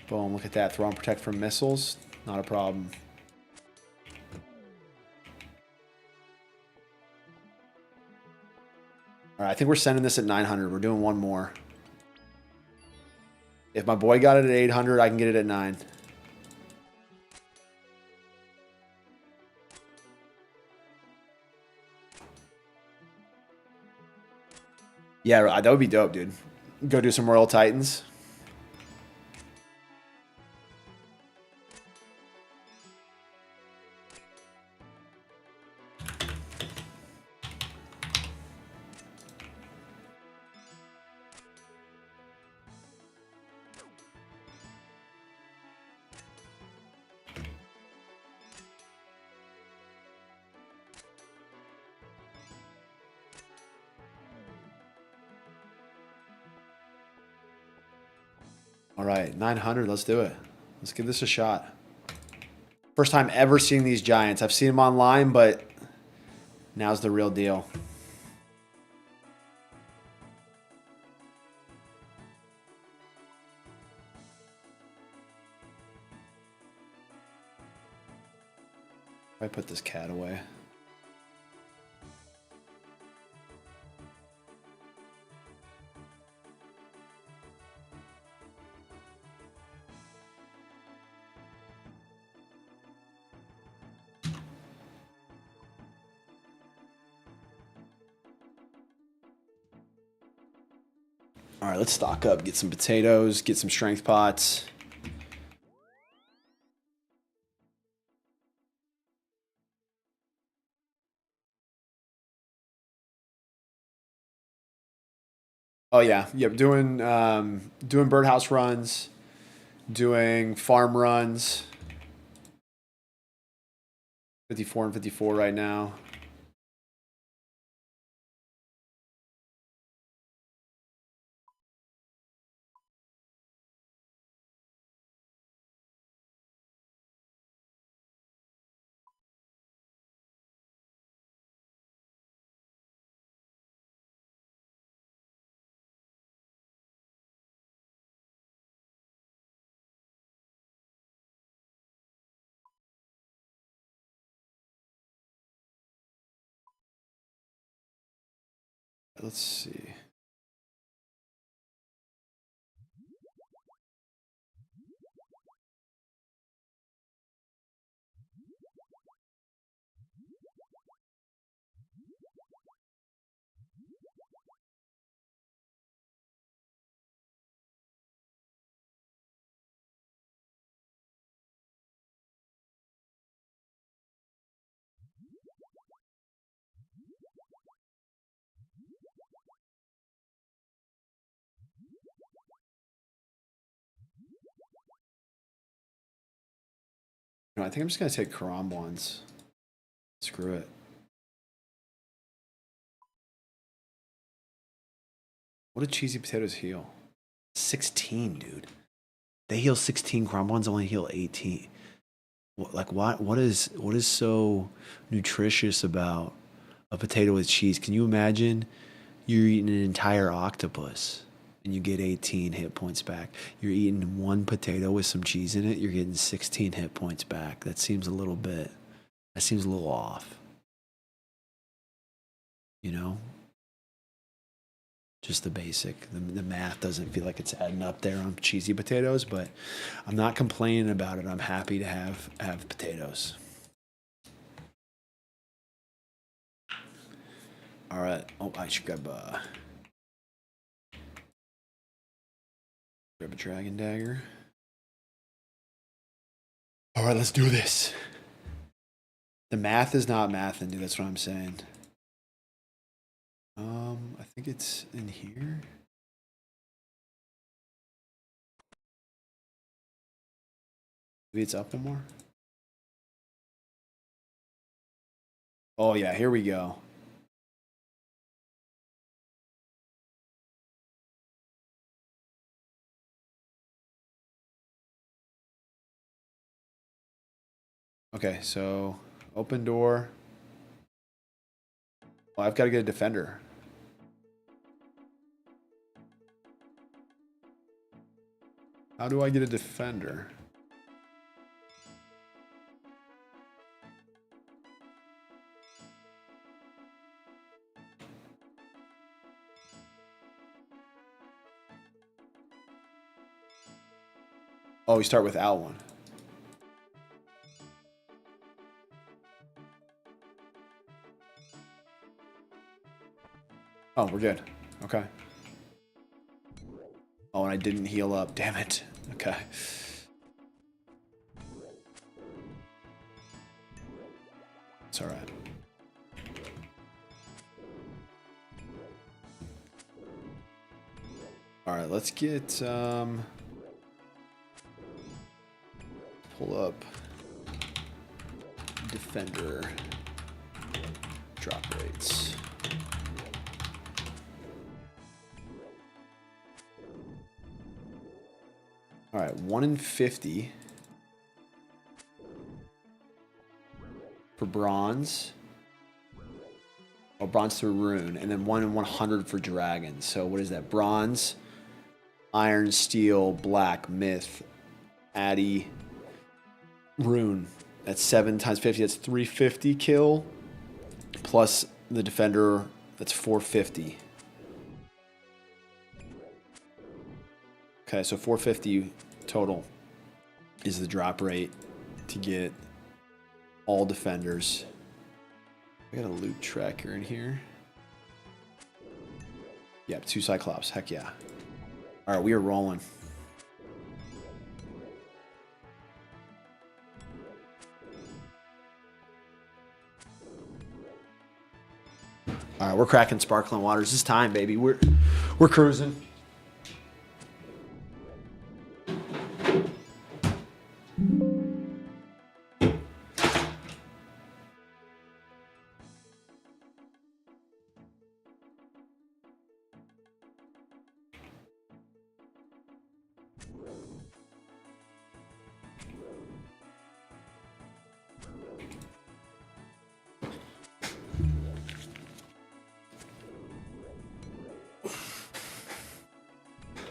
Boom, look at that. Throw and protect from missiles. Not a problem. All right, I think we're sending this at 900. We're doing one more. If my boy got it at 800, I can get it at 9. Yeah, that would be dope, dude. Go do some Royal Titans. All right, 900. Let's do it. Let's give this a shot. First time ever seeing these giants. I've seen them online, but now's the real deal. I put this cat away. All right, let's stock up, get some potatoes, get some strength pots. Oh yeah, yep. Doing birdhouse runs, doing farm runs. 54 and 54 right now. Let's see. No, I think I'm just gonna take Karam ones. Screw it. What do cheesy potatoes heal? 16, dude. They heal 16. Karam ones only heal 18. Like what is so nutritious about a potato with cheese? Can you imagine you're eating an entire octopus and you get 18 hit points back? You're eating one potato with some cheese in it, you're getting 16 hit points back. That seems a little off. You know? Just the basic. The math doesn't feel like it's adding up there on cheesy potatoes, but I'm not complaining about it. I'm happy to have potatoes. All right. Oh, I should grab a dragon dagger. All right, let's do this. The math is not mathing, dude. That's what I'm saying. I think it's in here. Maybe it's up one more. Oh yeah, here we go. Okay, so open door. Oh, I've got to get a defender. How do I get a defender? Oh, we start without one. Oh, we're good. Okay. Oh, and I didn't heal up. Damn it. Okay. It's all right. All right, let's get pull up defender drop rates. All right, 1 in 50 for bronze. Oh, bronze through rune, and then 1 in 100 for dragon. So what is that? Bronze, iron, steel, black, myth, addy, rune. That's 7 times 50. That's 350 kill. Plus the defender, that's 450. Okay, so 450 total is the drop rate to get all defenders. I got a loot tracker in here. Yep, 2 Cyclops. Heck yeah. All right, we are rolling. All right, we're cracking sparkling waters. It's time, baby. We're cruising.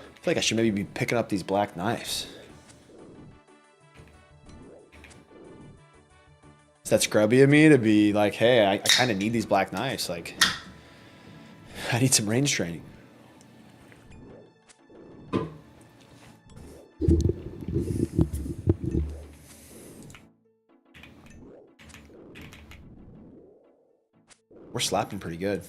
I feel like I should maybe be picking up these black knives. Is that scrubby of me to be like, hey, I kind of need these black knives. Like, I need some range training. We're slapping pretty good.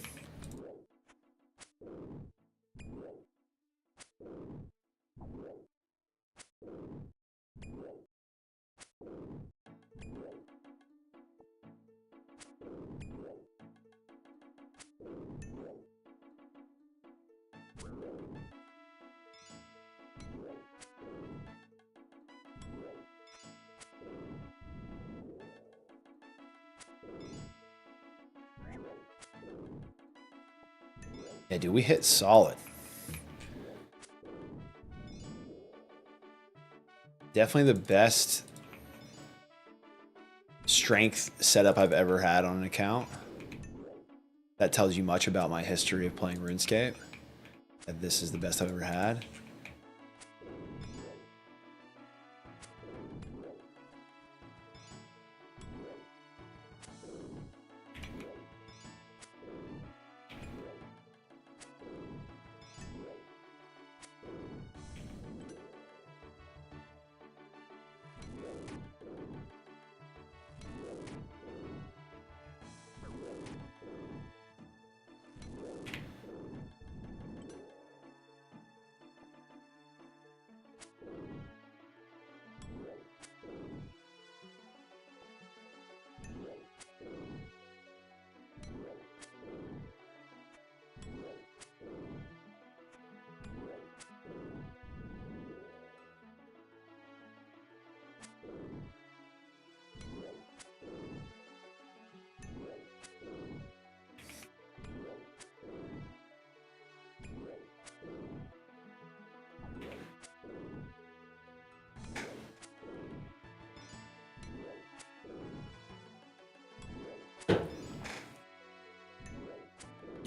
Yeah, dude, we hit solid. Definitely the best strength setup I've ever had on an account. That tells you much about my history of playing RuneScape. That this is the best I've ever had.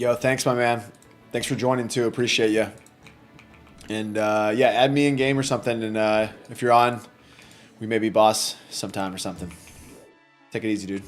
Yo, thanks, my man. Thanks for joining too. Appreciate you. And yeah, add me in game or something. And if you're on, we may be boss sometime or something. Take it easy, dude.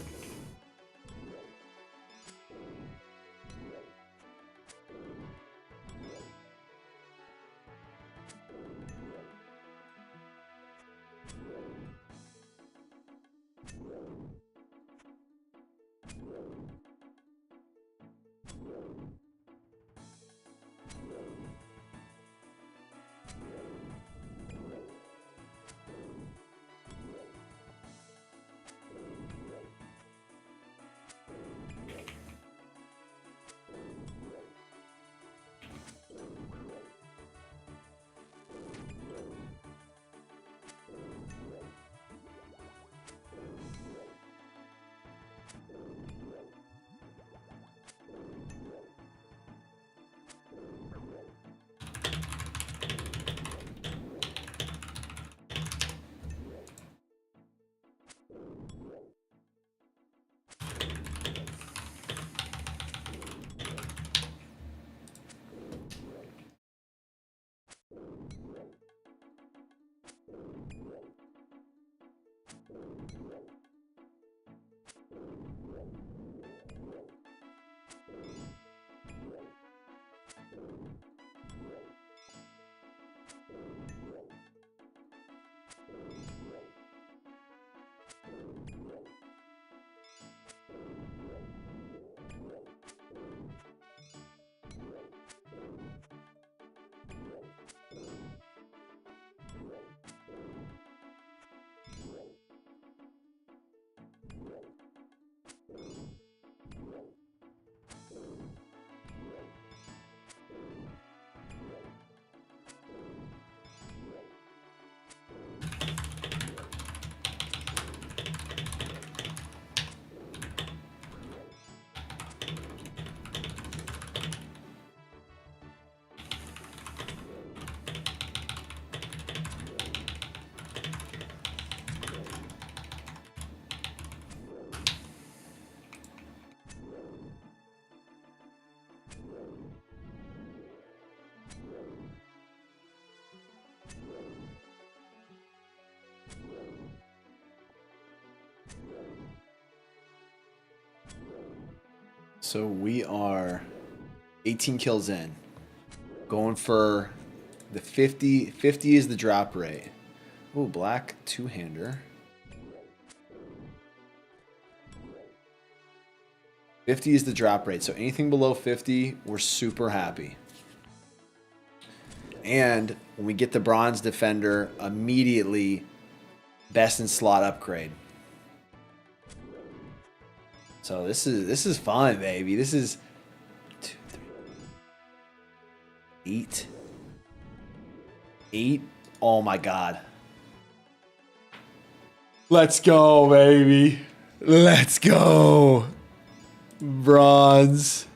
So we are 18 kills in. Going for the 50. 50 is the drop rate. Ooh, black two-hander. 50 is the drop rate. So anything below 50, we're super happy. And when we get the bronze defender, immediately best in slot upgrade. So this is fun, baby. This is 2, 3, 8. 8. Oh my god. Let's go, baby. Let's go. Bronze.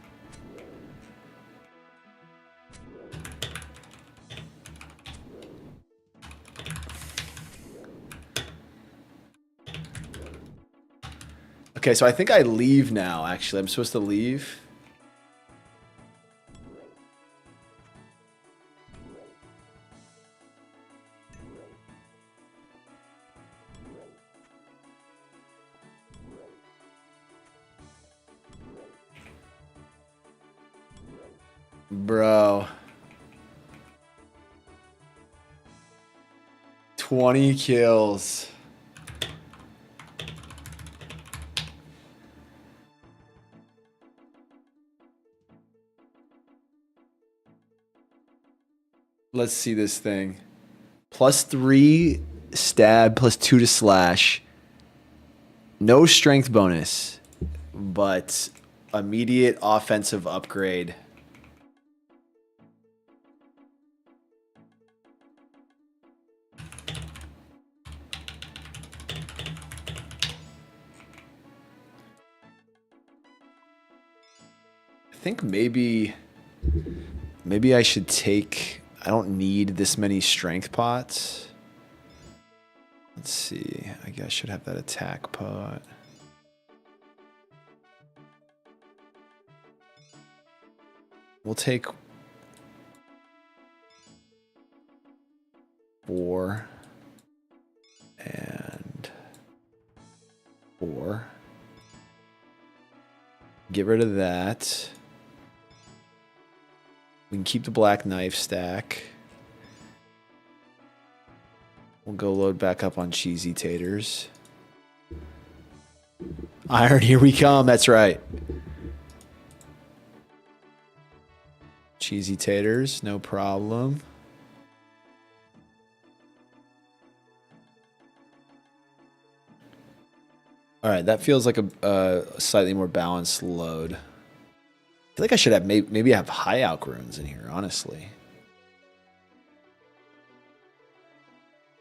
Okay, so I think I leave now, actually. I'm supposed to leave. Bro. 20 kills. Let's see this thing. +3 stab, +2 to slash. No strength bonus, but immediate offensive upgrade. I think maybe I should take... I don't need this many strength pots. Let's see. I guess I should have that attack pot. We'll take 4 and 4. Get rid of that. We can keep the black knife stack. We'll go load back up on cheesy taters. Iron, here we come. That's right. Cheesy taters, no problem. All right, that feels like a slightly more balanced load. I feel like I should have maybe have high alch runes in here, honestly.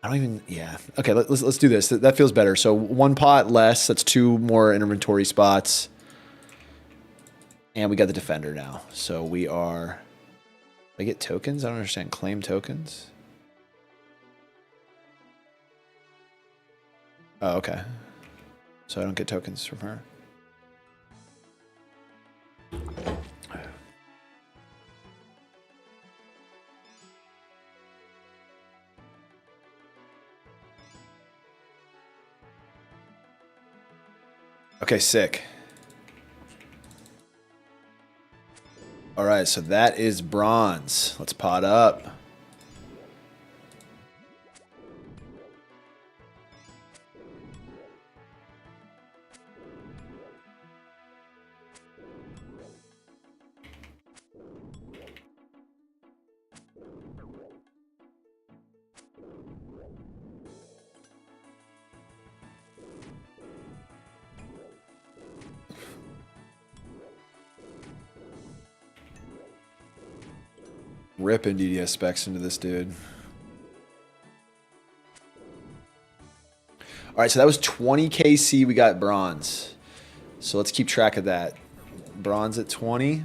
I don't even, yeah. Okay, let's do this. That feels better. So 1 pot less, that's 2 more inventory spots. And we got the defender now. So we are, I get tokens? I don't understand. Claim tokens? Oh, okay. So I don't get tokens from her. Okay, sick. All right, so that is bronze. Let's pot up. Ripping DDS specs into this dude. All right, so that was 20 KC. We got bronze. So let's keep track of that. Bronze at 20.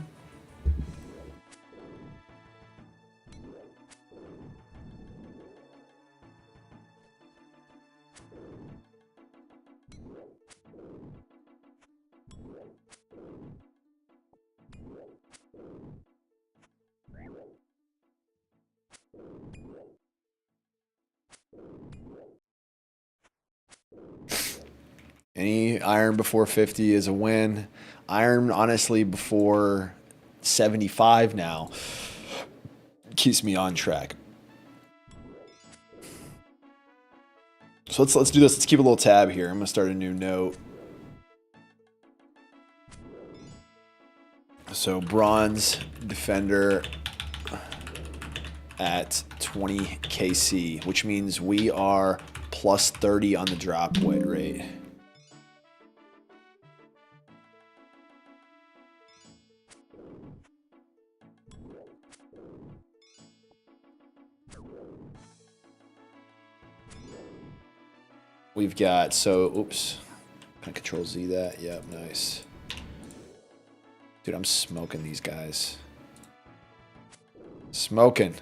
Any iron before 50 is a win. Iron, honestly, before 75 now keeps me on track. So let's do this. Let's keep a little tab here. I'm gonna start a new note. So bronze defender at 20 KC, which means we are plus 30 on the drop weight rate. We've got, so, oops. Can I control Z that? Yep, nice. Dude, I'm smoking these guys. Smoking.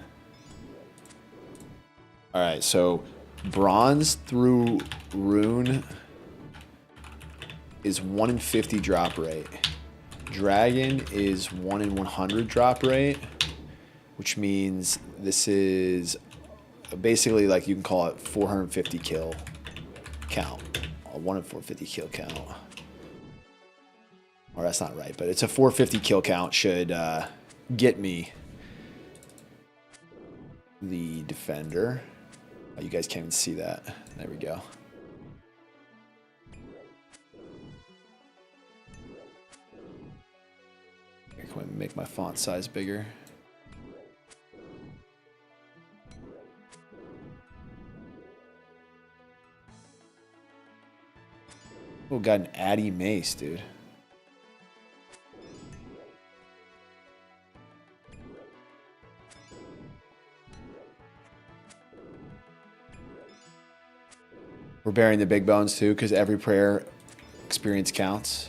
All right, so bronze through rune is 1 in 50 drop rate. Dragon is 1 in 100 drop rate, which means this is basically like you can call it 450 kill count. A 1 in 450 kill count. Or that's not right, but it's a 450 kill count should get me the defender. Oh, you guys can't even see that. There we go. Here, can we make my font size bigger? Oh, got an Addy Mace, dude. We're burying the big bones too, because every prayer experience counts.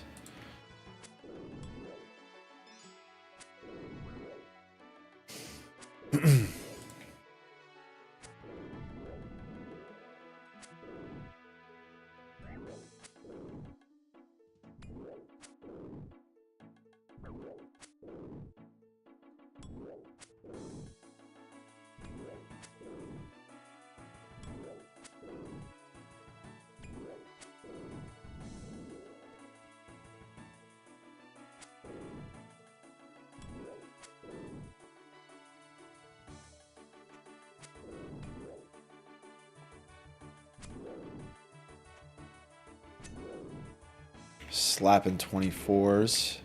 Slapping 24s.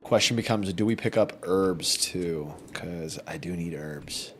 Question becomes, do we pick up herbs too? Because I do need herbs.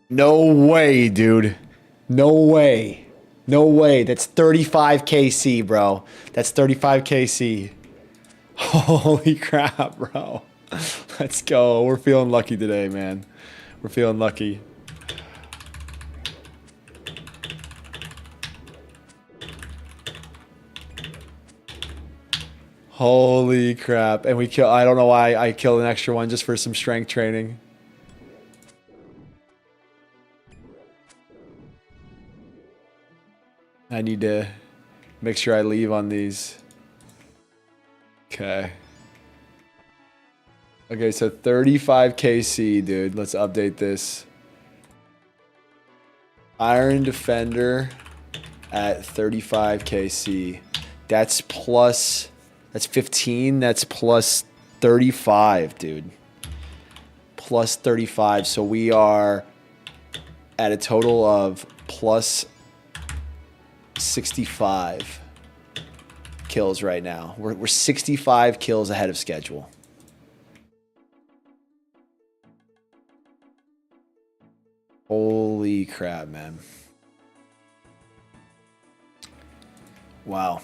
No way, dude. No way. No way. That's 35 KC, bro. That's 35 KC. Holy crap, bro. Let's go. We're feeling lucky today, man. We're feeling lucky. Holy crap. And we kill. I don't know why I killed an extra one just for some strength training. I need to make sure I leave on these. Okay. Okay, so 35 KC, dude. Let's update this. Iron Defender at 35 KC. That's plus... That's 15. That's plus 35, dude. Plus 35. So we are at a total of plus 65 kills right now. We're 65 kills ahead of schedule. Holy crap, man. Wow.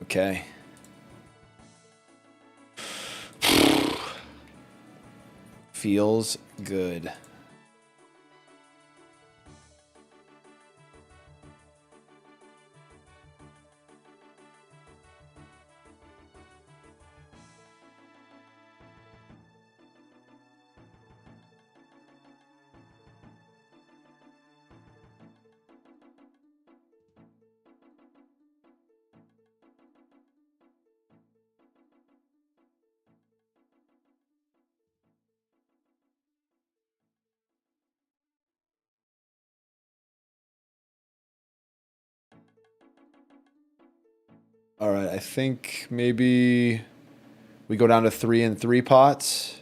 Okay. Feels good. All right, I think maybe we go down to 3 and 3 pots.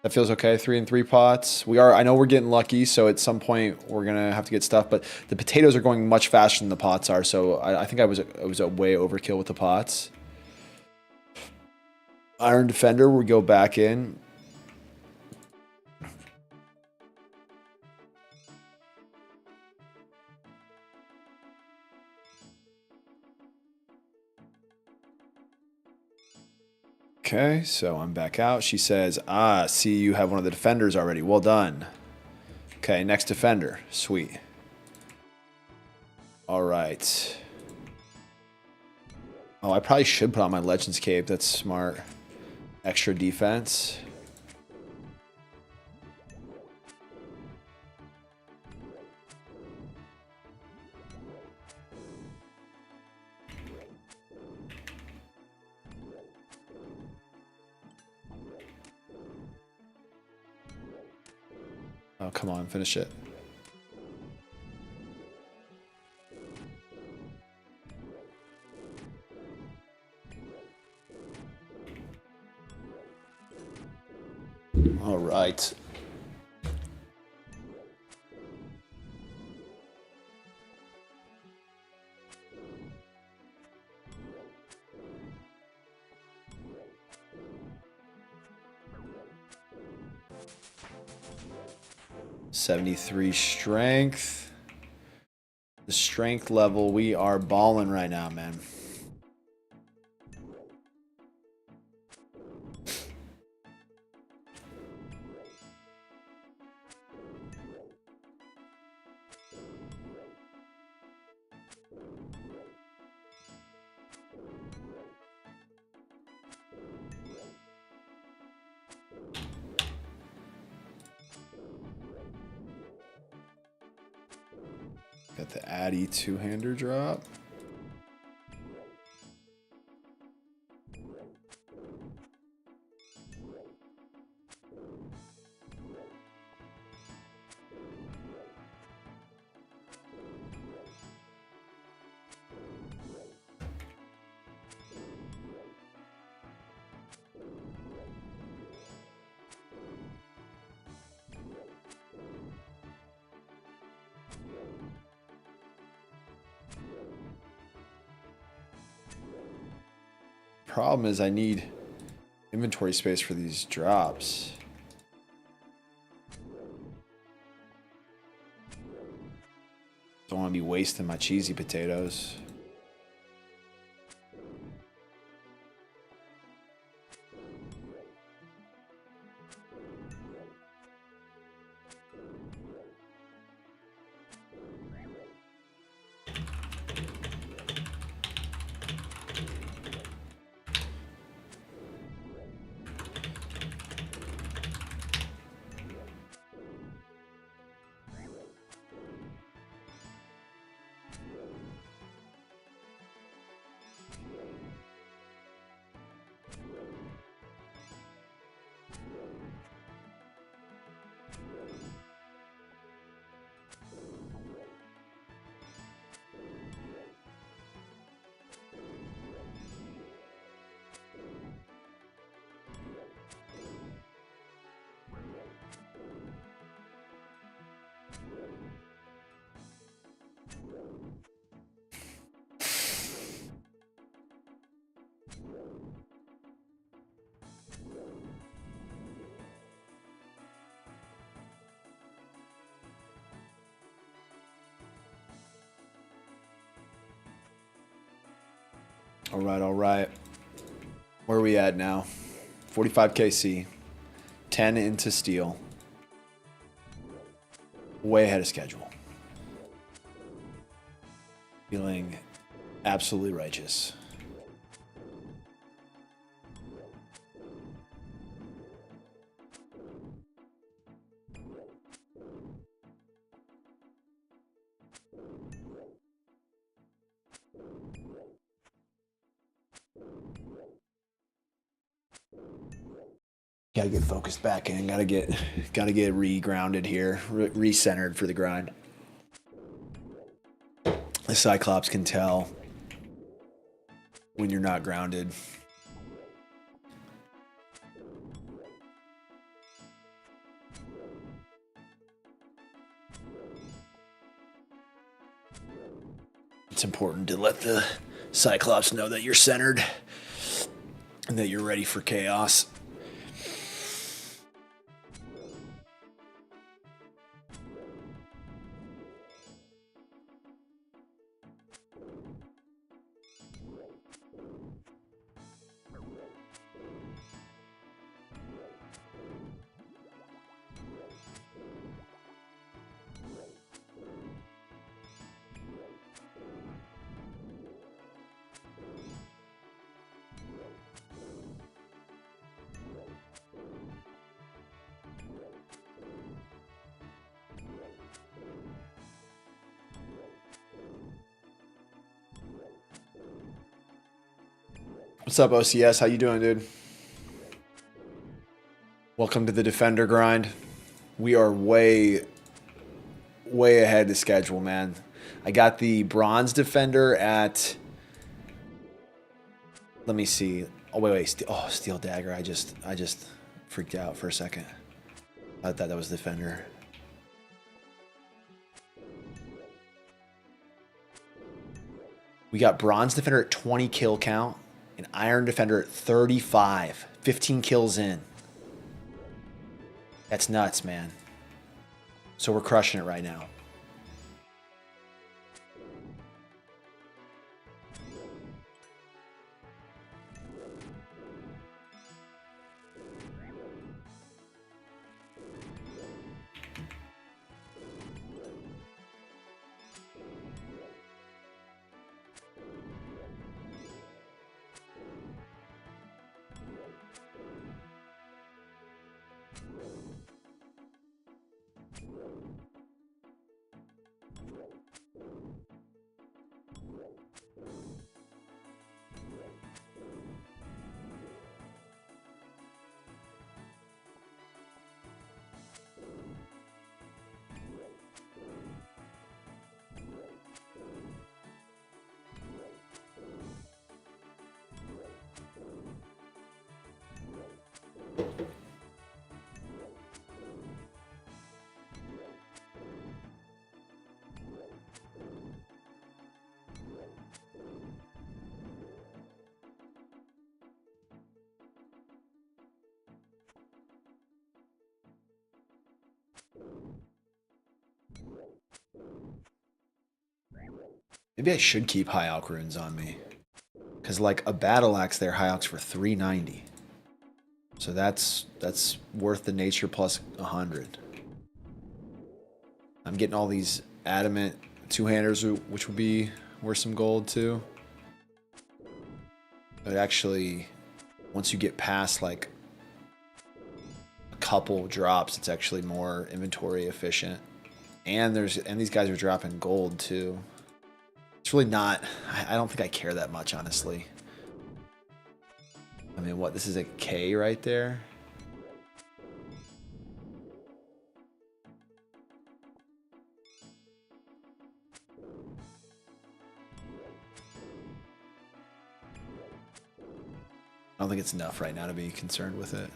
That feels okay. 3 and 3 pots. I know we're getting lucky, so at some point we're gonna have to get stuff. But the potatoes are going much faster than the pots are, so I think I was a way overkill with the pots. Iron Defender, we go back in. Okay, so I'm back out. She says, see you have one of the defenders already. Well done. Okay, next defender. Sweet. All right. Oh, I probably should put on my Legends Cape. That's smart. Extra defense. Oh, come on, finish it. All right. $73 strength. The strength level, we are balling right now, man. Got the Addy two-hander drop. Problem is I need inventory space for these drops. Don't want to be wasting my cheesy potatoes. All right, all right. Where are we at now? 45 KC. 10 into steel. Way ahead of schedule. Feeling absolutely righteous. Gotta get focused back in. Gotta get re-grounded here, re-centered for the grind. The Cyclops can tell when you're not grounded. It's important to let the Cyclops know that you're centered and that you're ready for chaos. What's up, OCS? How you doing, dude? Welcome to the Defender grind. We are way ahead of schedule, man. I got the Bronze Defender at... Let me see. Oh, wait. Oh, Steel Dagger. I just Freaked out for a second. I thought that was Defender. We got Bronze Defender at 20 kill count and Iron Defender at 35. 15 kills in. That's nuts, man. So we're crushing it right now. Maybe I should keep High Alch runes on me. Because like a Battle Axe there, High Alch for 390. So that's worth the nature plus 100. I'm getting all these adamant two-handers, which would be worth some gold too. But actually, once you get past like a couple drops, it's actually more inventory efficient. And these guys are dropping gold too. It's really not, I don't think I care that much, honestly. I mean, what, this is a K right there? I don't think it's enough right now to be concerned with it.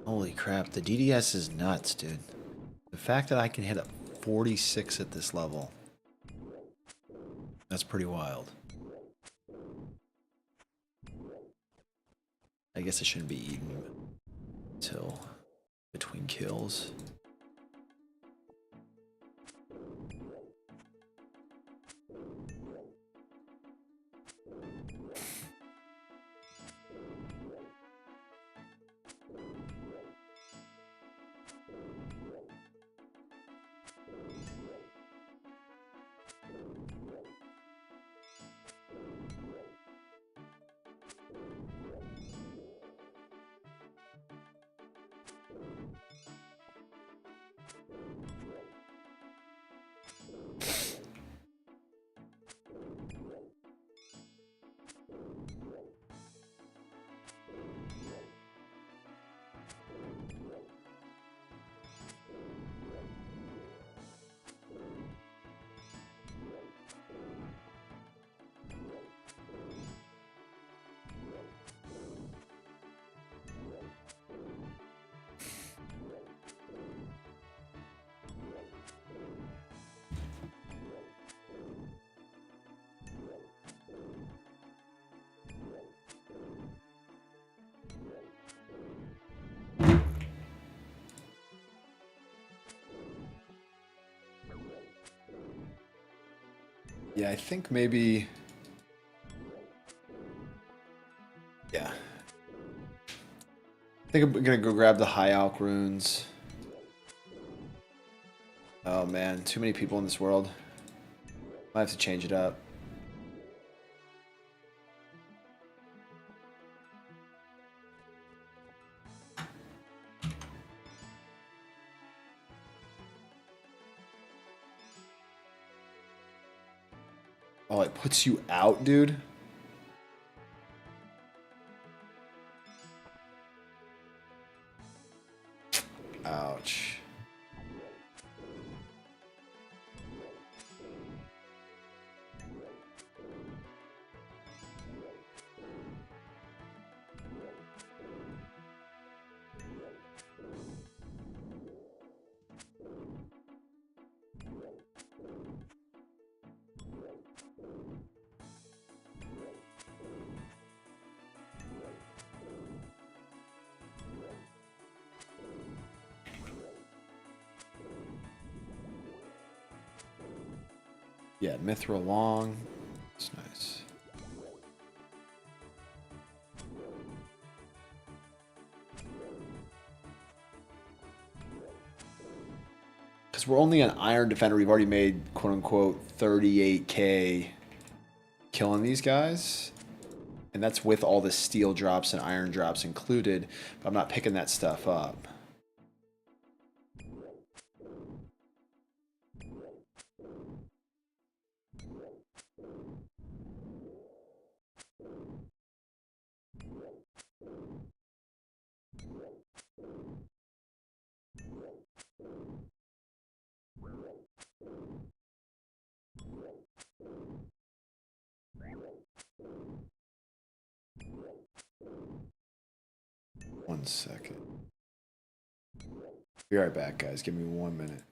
Holy crap, the DDS is nuts, dude. The fact that I can hit a 46 at this level, that's pretty wild. I guess I shouldn't be eating until between kills. Yeah, I think maybe... Yeah. I think I'm gonna go grab the High Alch runes. Oh man, too many people in this world. Might have to change it up. Oh, it puts you out, dude? Ouch. Yeah, Mithril Long. It's nice. Because we're only an Iron Defender. We've already made, quote unquote, 38k killing these guys. And that's with all the steel drops and iron drops included. But I'm not picking that stuff up. One second. Be right back, guys. Give me 1 minute.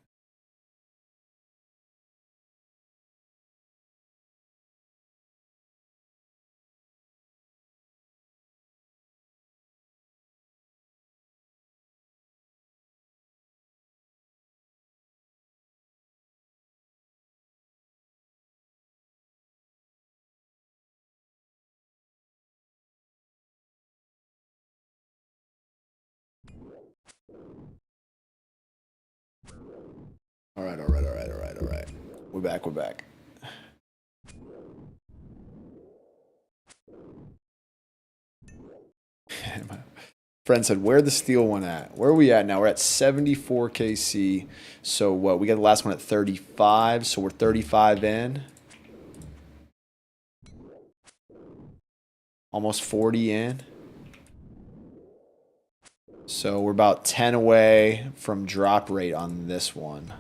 All right. We're back. My friend said, where the steel one at? Where are we at now? We're at 74 KC. So what? We got the last one at 35. So we're 35 in. Almost 40 in. So we're about 10 away from drop rate on this one.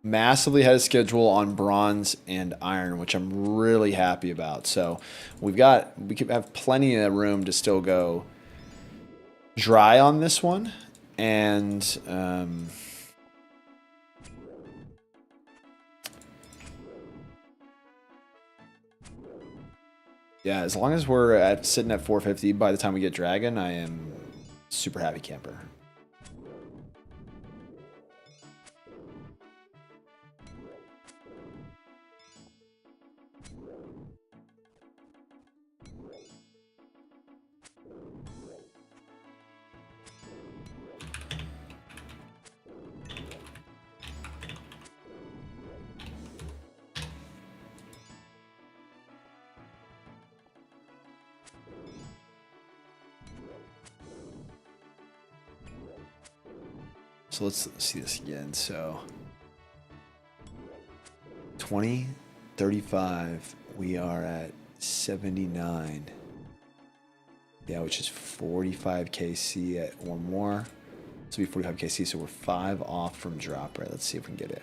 Massively ahead of schedule on bronze and iron, which I'm really happy about. So we could have plenty of room to still go dry on this one. And yeah, as long as we're sitting at 450 by the time we get dragon, I am super happy camper. So let's see this again. So 20, 35, we are at 79. Yeah, which is 45 KC at one more. This will be 45 KC, so we're 5 off from drop rate. Let's see if we can get it.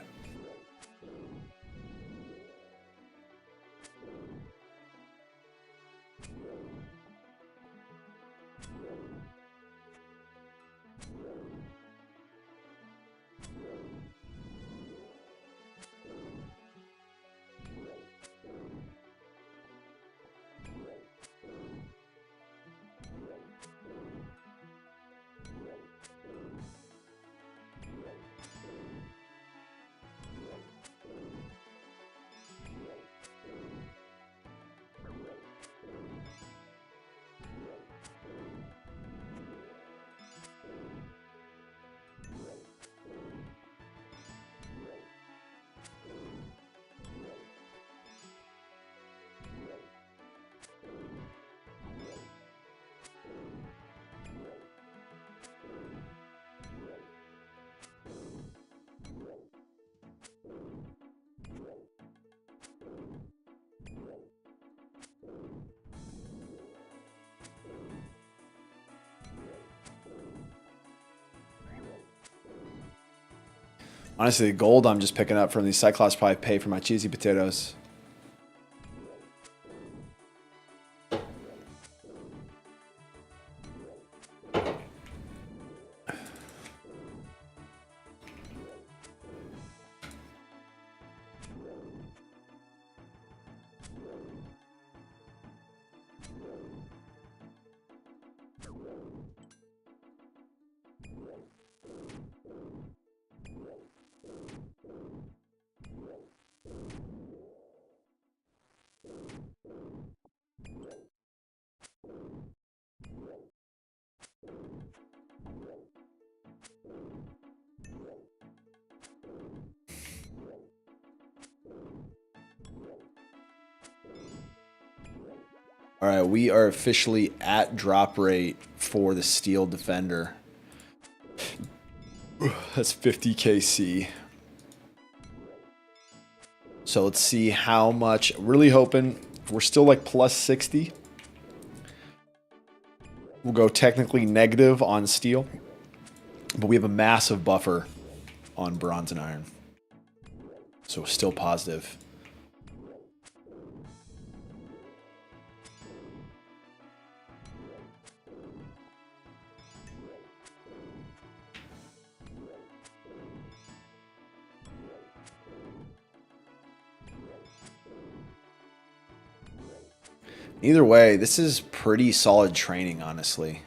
Honestly, the gold I'm just picking up from these Cyclops probably pay for my cheesy potatoes. All right, we are officially at drop rate for the Steel Defender. That's 50 KC. So let's see how much. Really hoping we're still like plus 60. We'll go technically negative on steel, but we have a massive buffer on bronze and iron. So still positive. Either way, this is pretty solid training, honestly.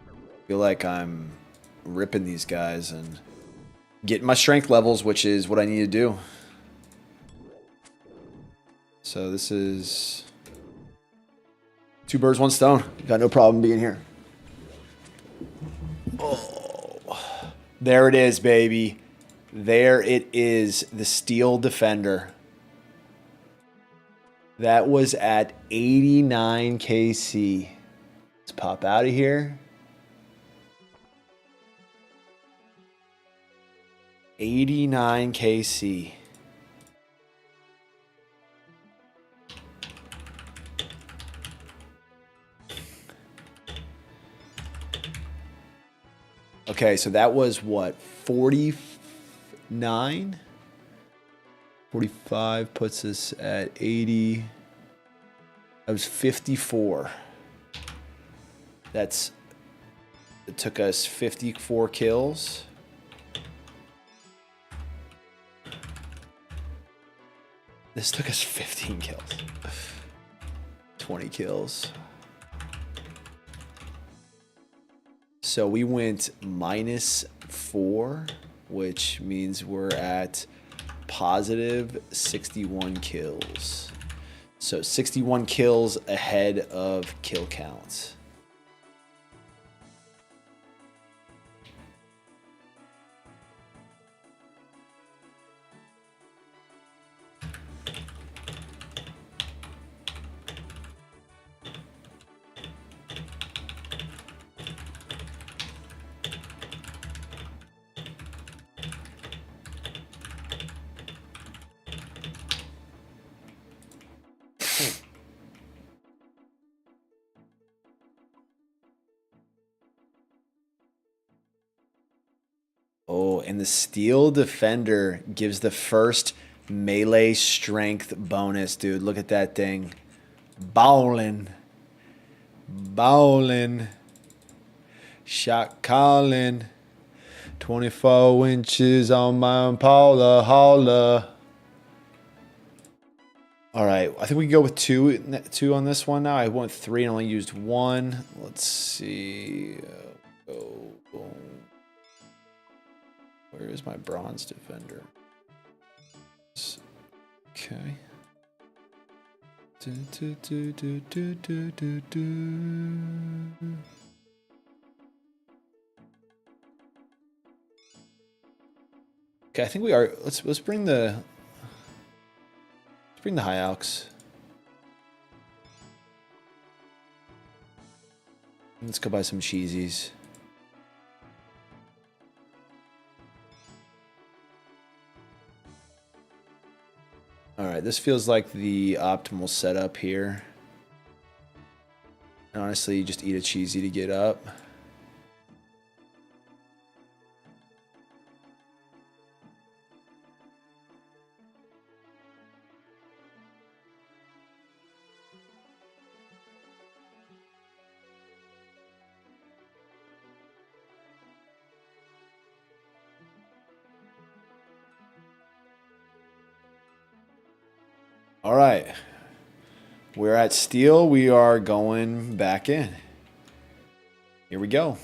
I feel like I'm ripping these guys and getting my strength levels, which is what I need to do. So this is 2 birds, 1 stone. Got no problem being here. Oh, there it is, baby. There it is, the Steel Defender. That was at 89 KC. Let's pop out of here. 89 KC. Okay, so that was what? 49? 45 puts us at 80. That was 54. It took us 54 kills. This took us 15 kills. 20 kills. So we went -4, which means we're at positive 61 kills. So 61 kills ahead of kill counts. Oh, and the Steel Defender gives the first melee strength bonus, dude. Look at that thing. Bowling. Bowling. Shot calling. 24 inches on my Impala hauler. All right, I think we can go with two on this one now. I went 3 and only used 1. Let's see. Where is my Bronze Defender? Okay. Okay, I think we are. Let's bring the High Alks. Let's go buy some cheesies. All right, this feels like the optimal setup here. And honestly, you just eat a cheesy to get up. All right. We're at steel. We are going back in. Here we go.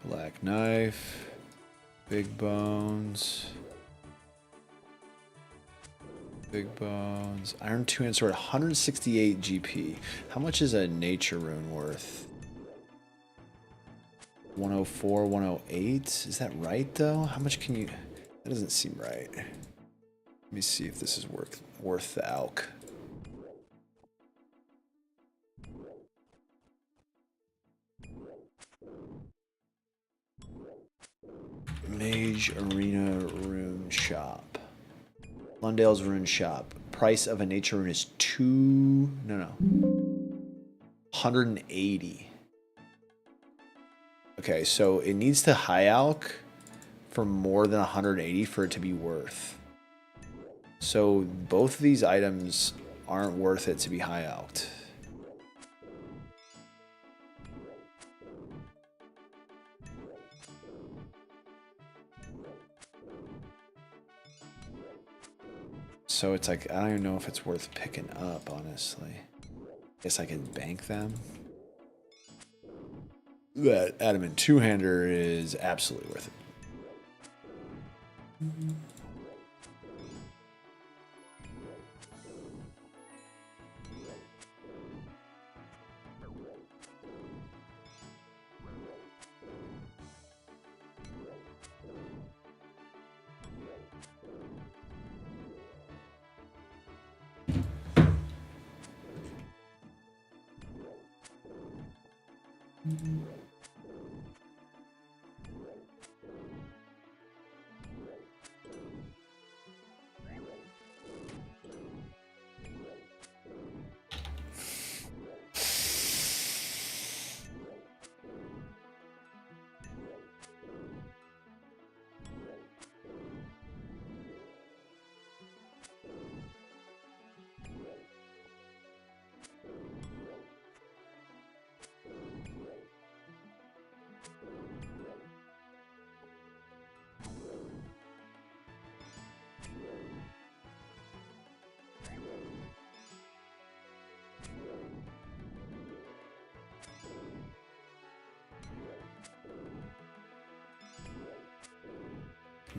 Black knife, big bones, iron two-hand sword, 168 GP. How much is a nature rune worth? 104, 108. Is that right though? How much can you? That doesn't seem right. Let me see if this is worth the alk. Mage Arena Rune Shop. Lundale's Rune Shop. Price of a nature rune is 180. Okay, so it needs to high alk for more than 180 for it to be worth. So both of these items aren't worth it to be high alked. So it's like, I don't even know if it's worth picking up, honestly. Guess I could bank them. That adamant two-hander is absolutely worth it.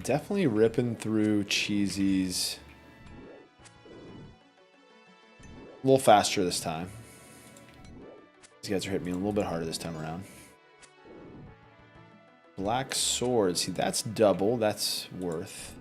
Definitely ripping through cheesies a little faster this time. These guys are hitting me a little bit harder this time around. Black sword. See, that's double. That's worth.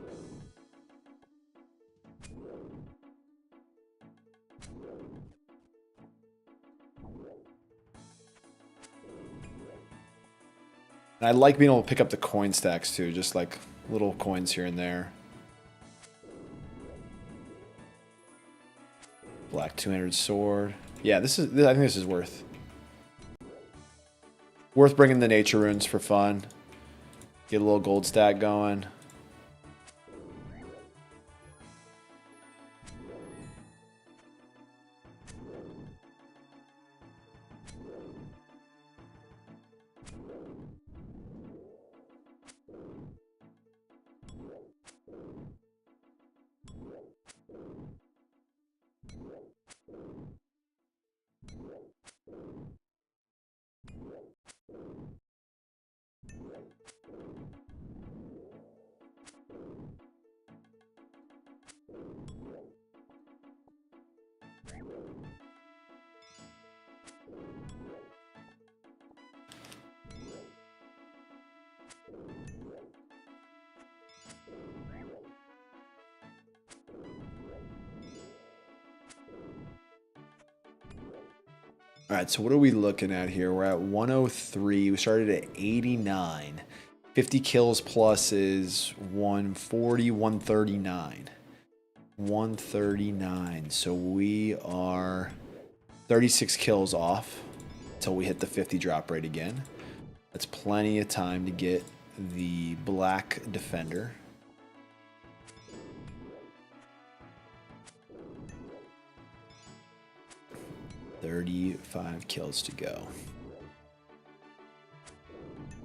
And I like being able to pick up the coin stacks too, just like little coins here and there. Black two-handed sword. Yeah, this is. I think this is worth bringing the nature runes for fun. Get a little gold stack going. All right, so what are we looking at here? We're at 103. We started at 89. 50 kills plus is 140, 139. 139. So we are 36 kills off until we hit the 50 drop rate again. That's plenty of time to get the Black Defender. $35 kills to go.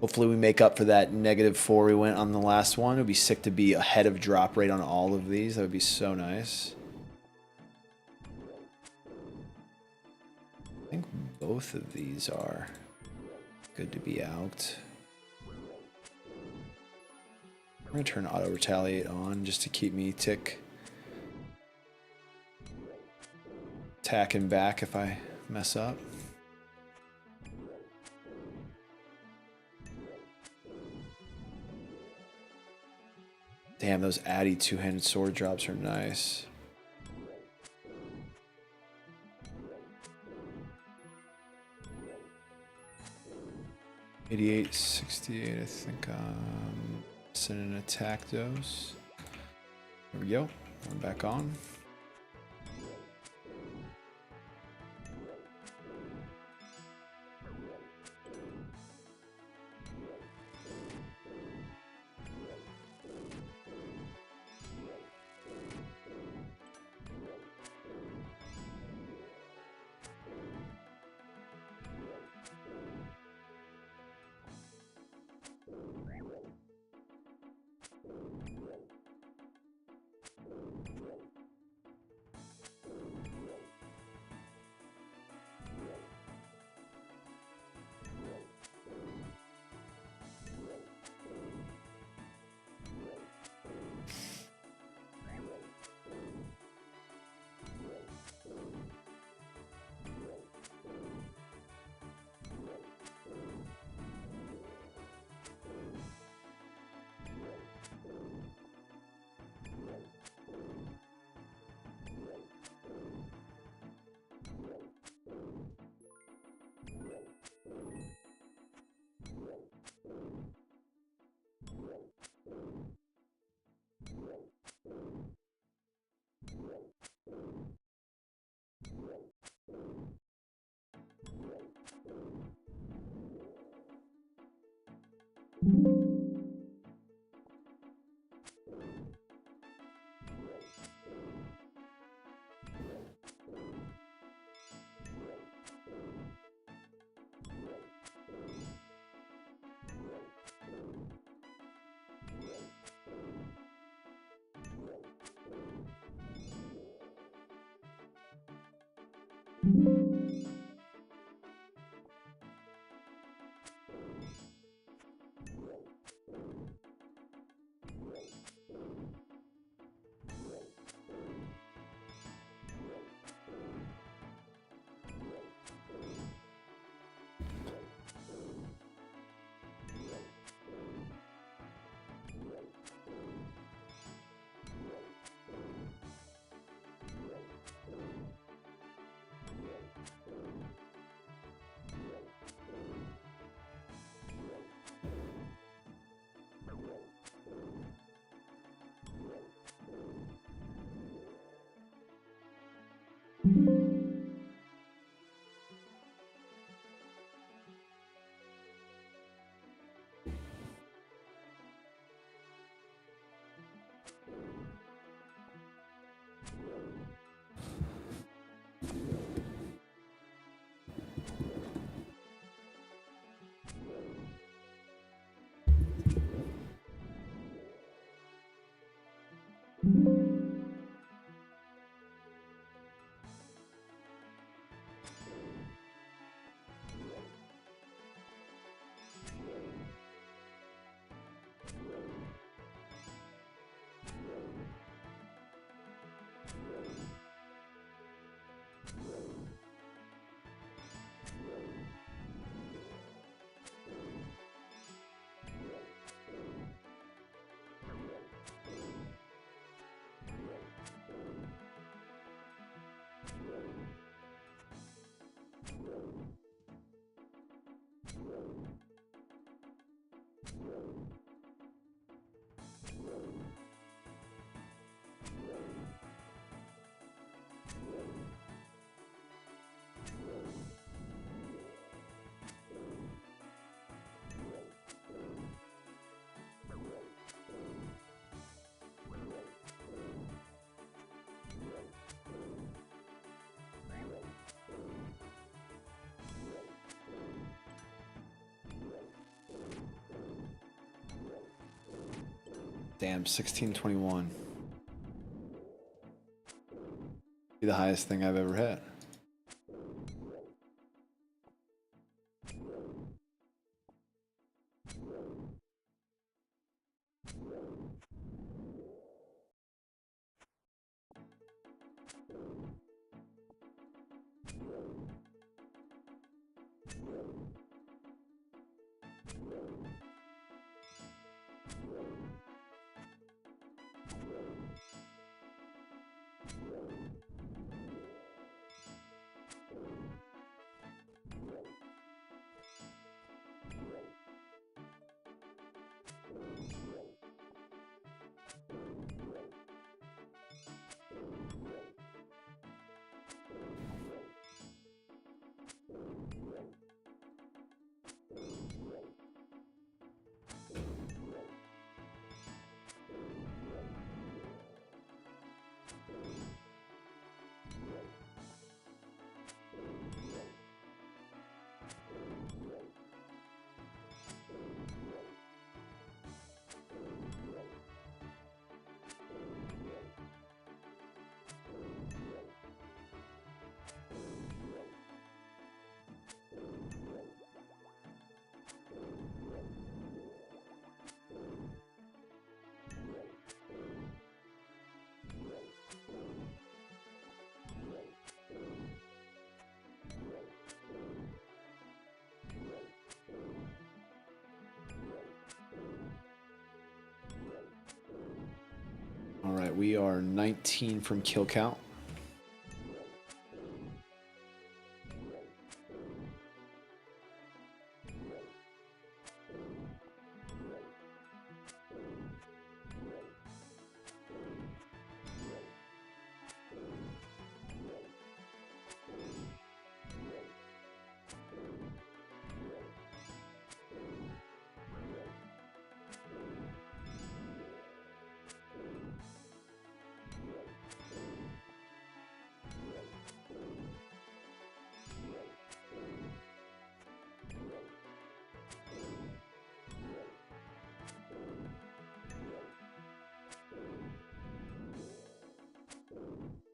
Hopefully we make up for that -4 we went on the last one. It would be sick to be ahead of drop rate on all of these. That would be so nice. I think both of these are good to be out. I'm going to turn auto retaliate on just to keep me attacking back if I mess up. Damn, those Addy two-handed sword drops are nice. $88, $68, I think I'm sending an attack dose. There we go. I'm back on. Damn, 1621. Be the highest thing I've ever had. All right, we are 19 from kill count.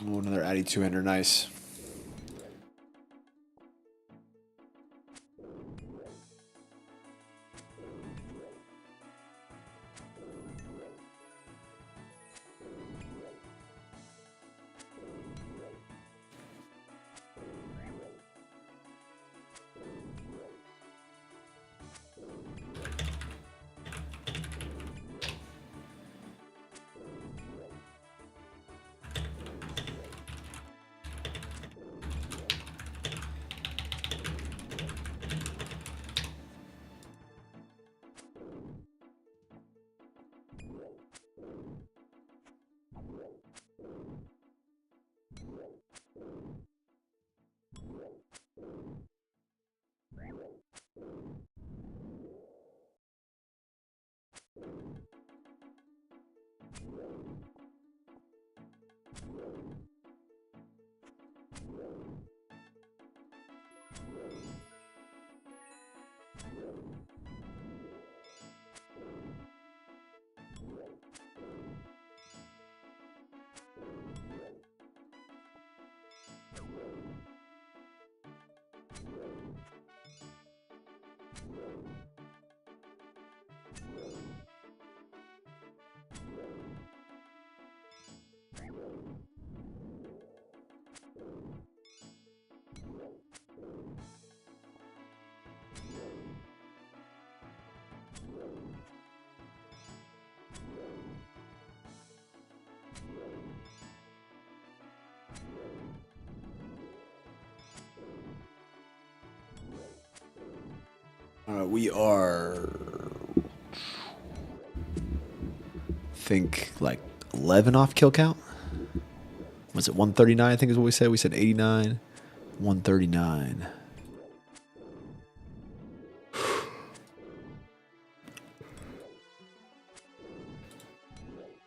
Oh, another Addy two-hander, nice. We are, I think, like 11 off kill count. Was it 139? I think is what we said. We said 89, 139.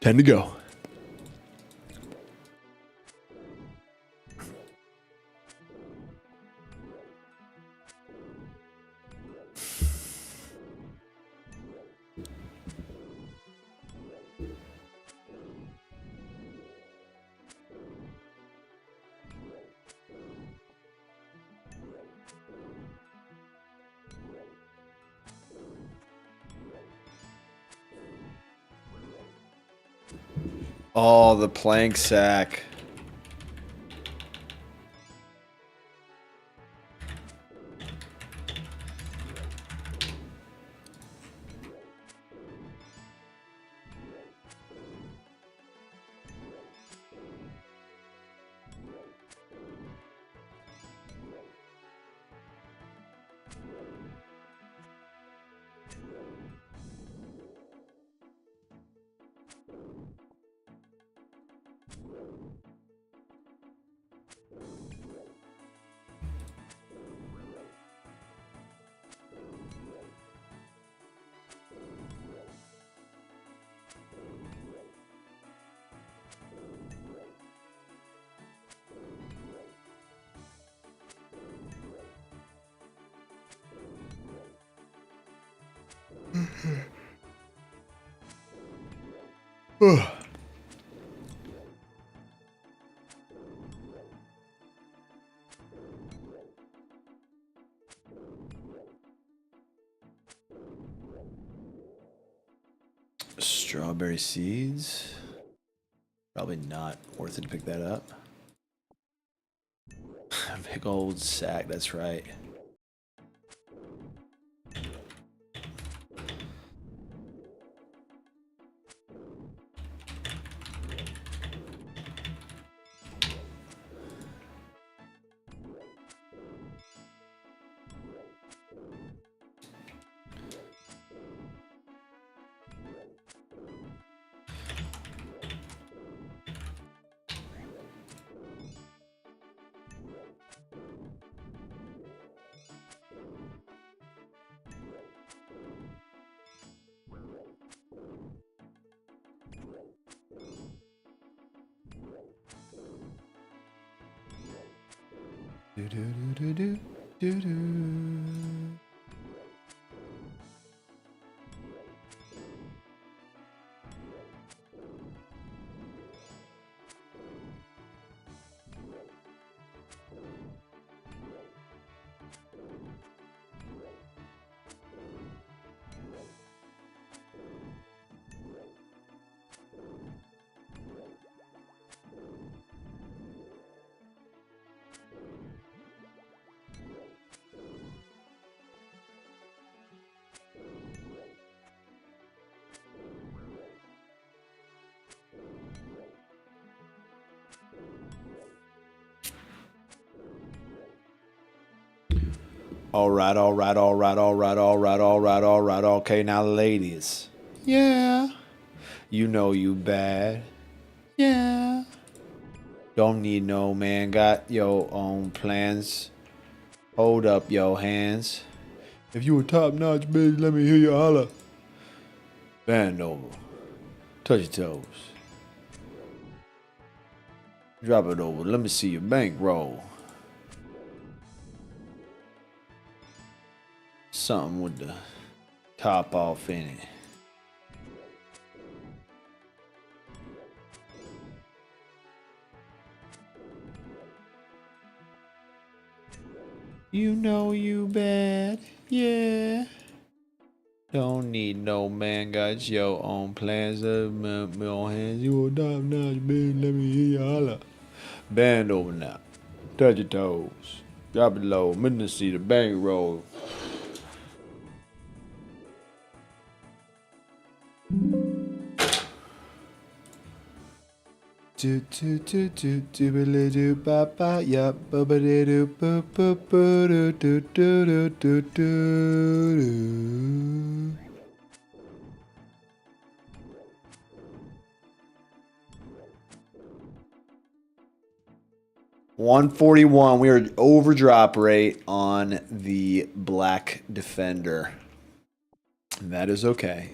Time to go. Oh, the plank sack. Strawberry seeds. Probably not worth it to pick that up. Big old sack, that's right. Do do do do do do. All right, all right, all right, all right, all right, all right, all right. Okay, now, ladies. Yeah. You know you bad. Yeah. Don't need no man. Got your own plans. Hold up your hands. If you a top notch bitch, let me hear you holler. Bend over. Touch your toes. Drop it over. Let me see your bankroll. Something with the top off in it. You know you bad, yeah. Don't need no man, got your own plans. My own hands. You a top notch bitch, let me hear you holler. Bend over now. Touch your toes. Drop it low. Let me see the bankroll. Do do do do do do ba ba ya ba ba do ba ba ba do do do do do. 141. We are over drop rate on the Black Defender. And that is okay.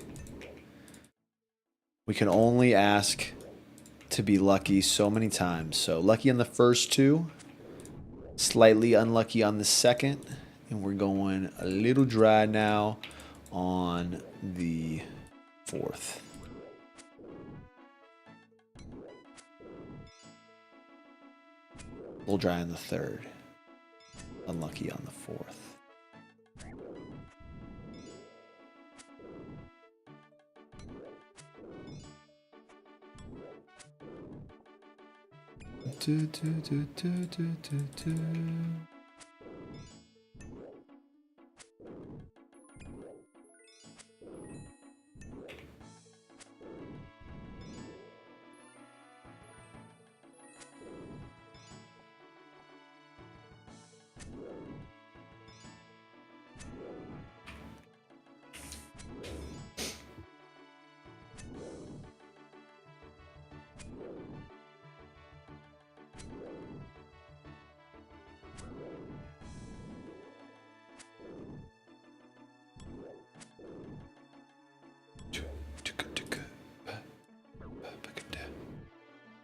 We can only ask to be lucky so many times. So lucky on the first two, slightly unlucky on the second, and we're going a little dry now on the fourth. A little dry on the third, unlucky on the fourth. Do, do, do, do, do, do, do.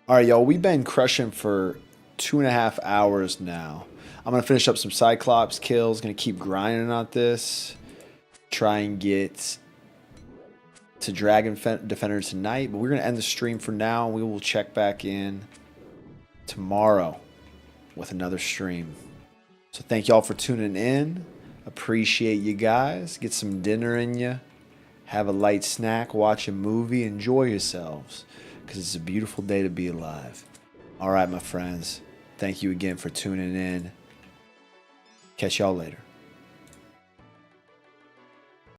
All right, y'all, we've been crushing for 2.5 hours now. I'm going to finish up some Cyclops kills. Going to keep grinding on this. Try and get to Dragon Defender tonight. But we're going to end the stream for now. We will check back in tomorrow with another stream. So thank y'all for tuning in. Appreciate you guys. Get some dinner in you. Have a light snack. Watch a movie. Enjoy yourselves. Because it's a beautiful day to be alive. All right, my friends. Thank you again for tuning in. Catch y'all later.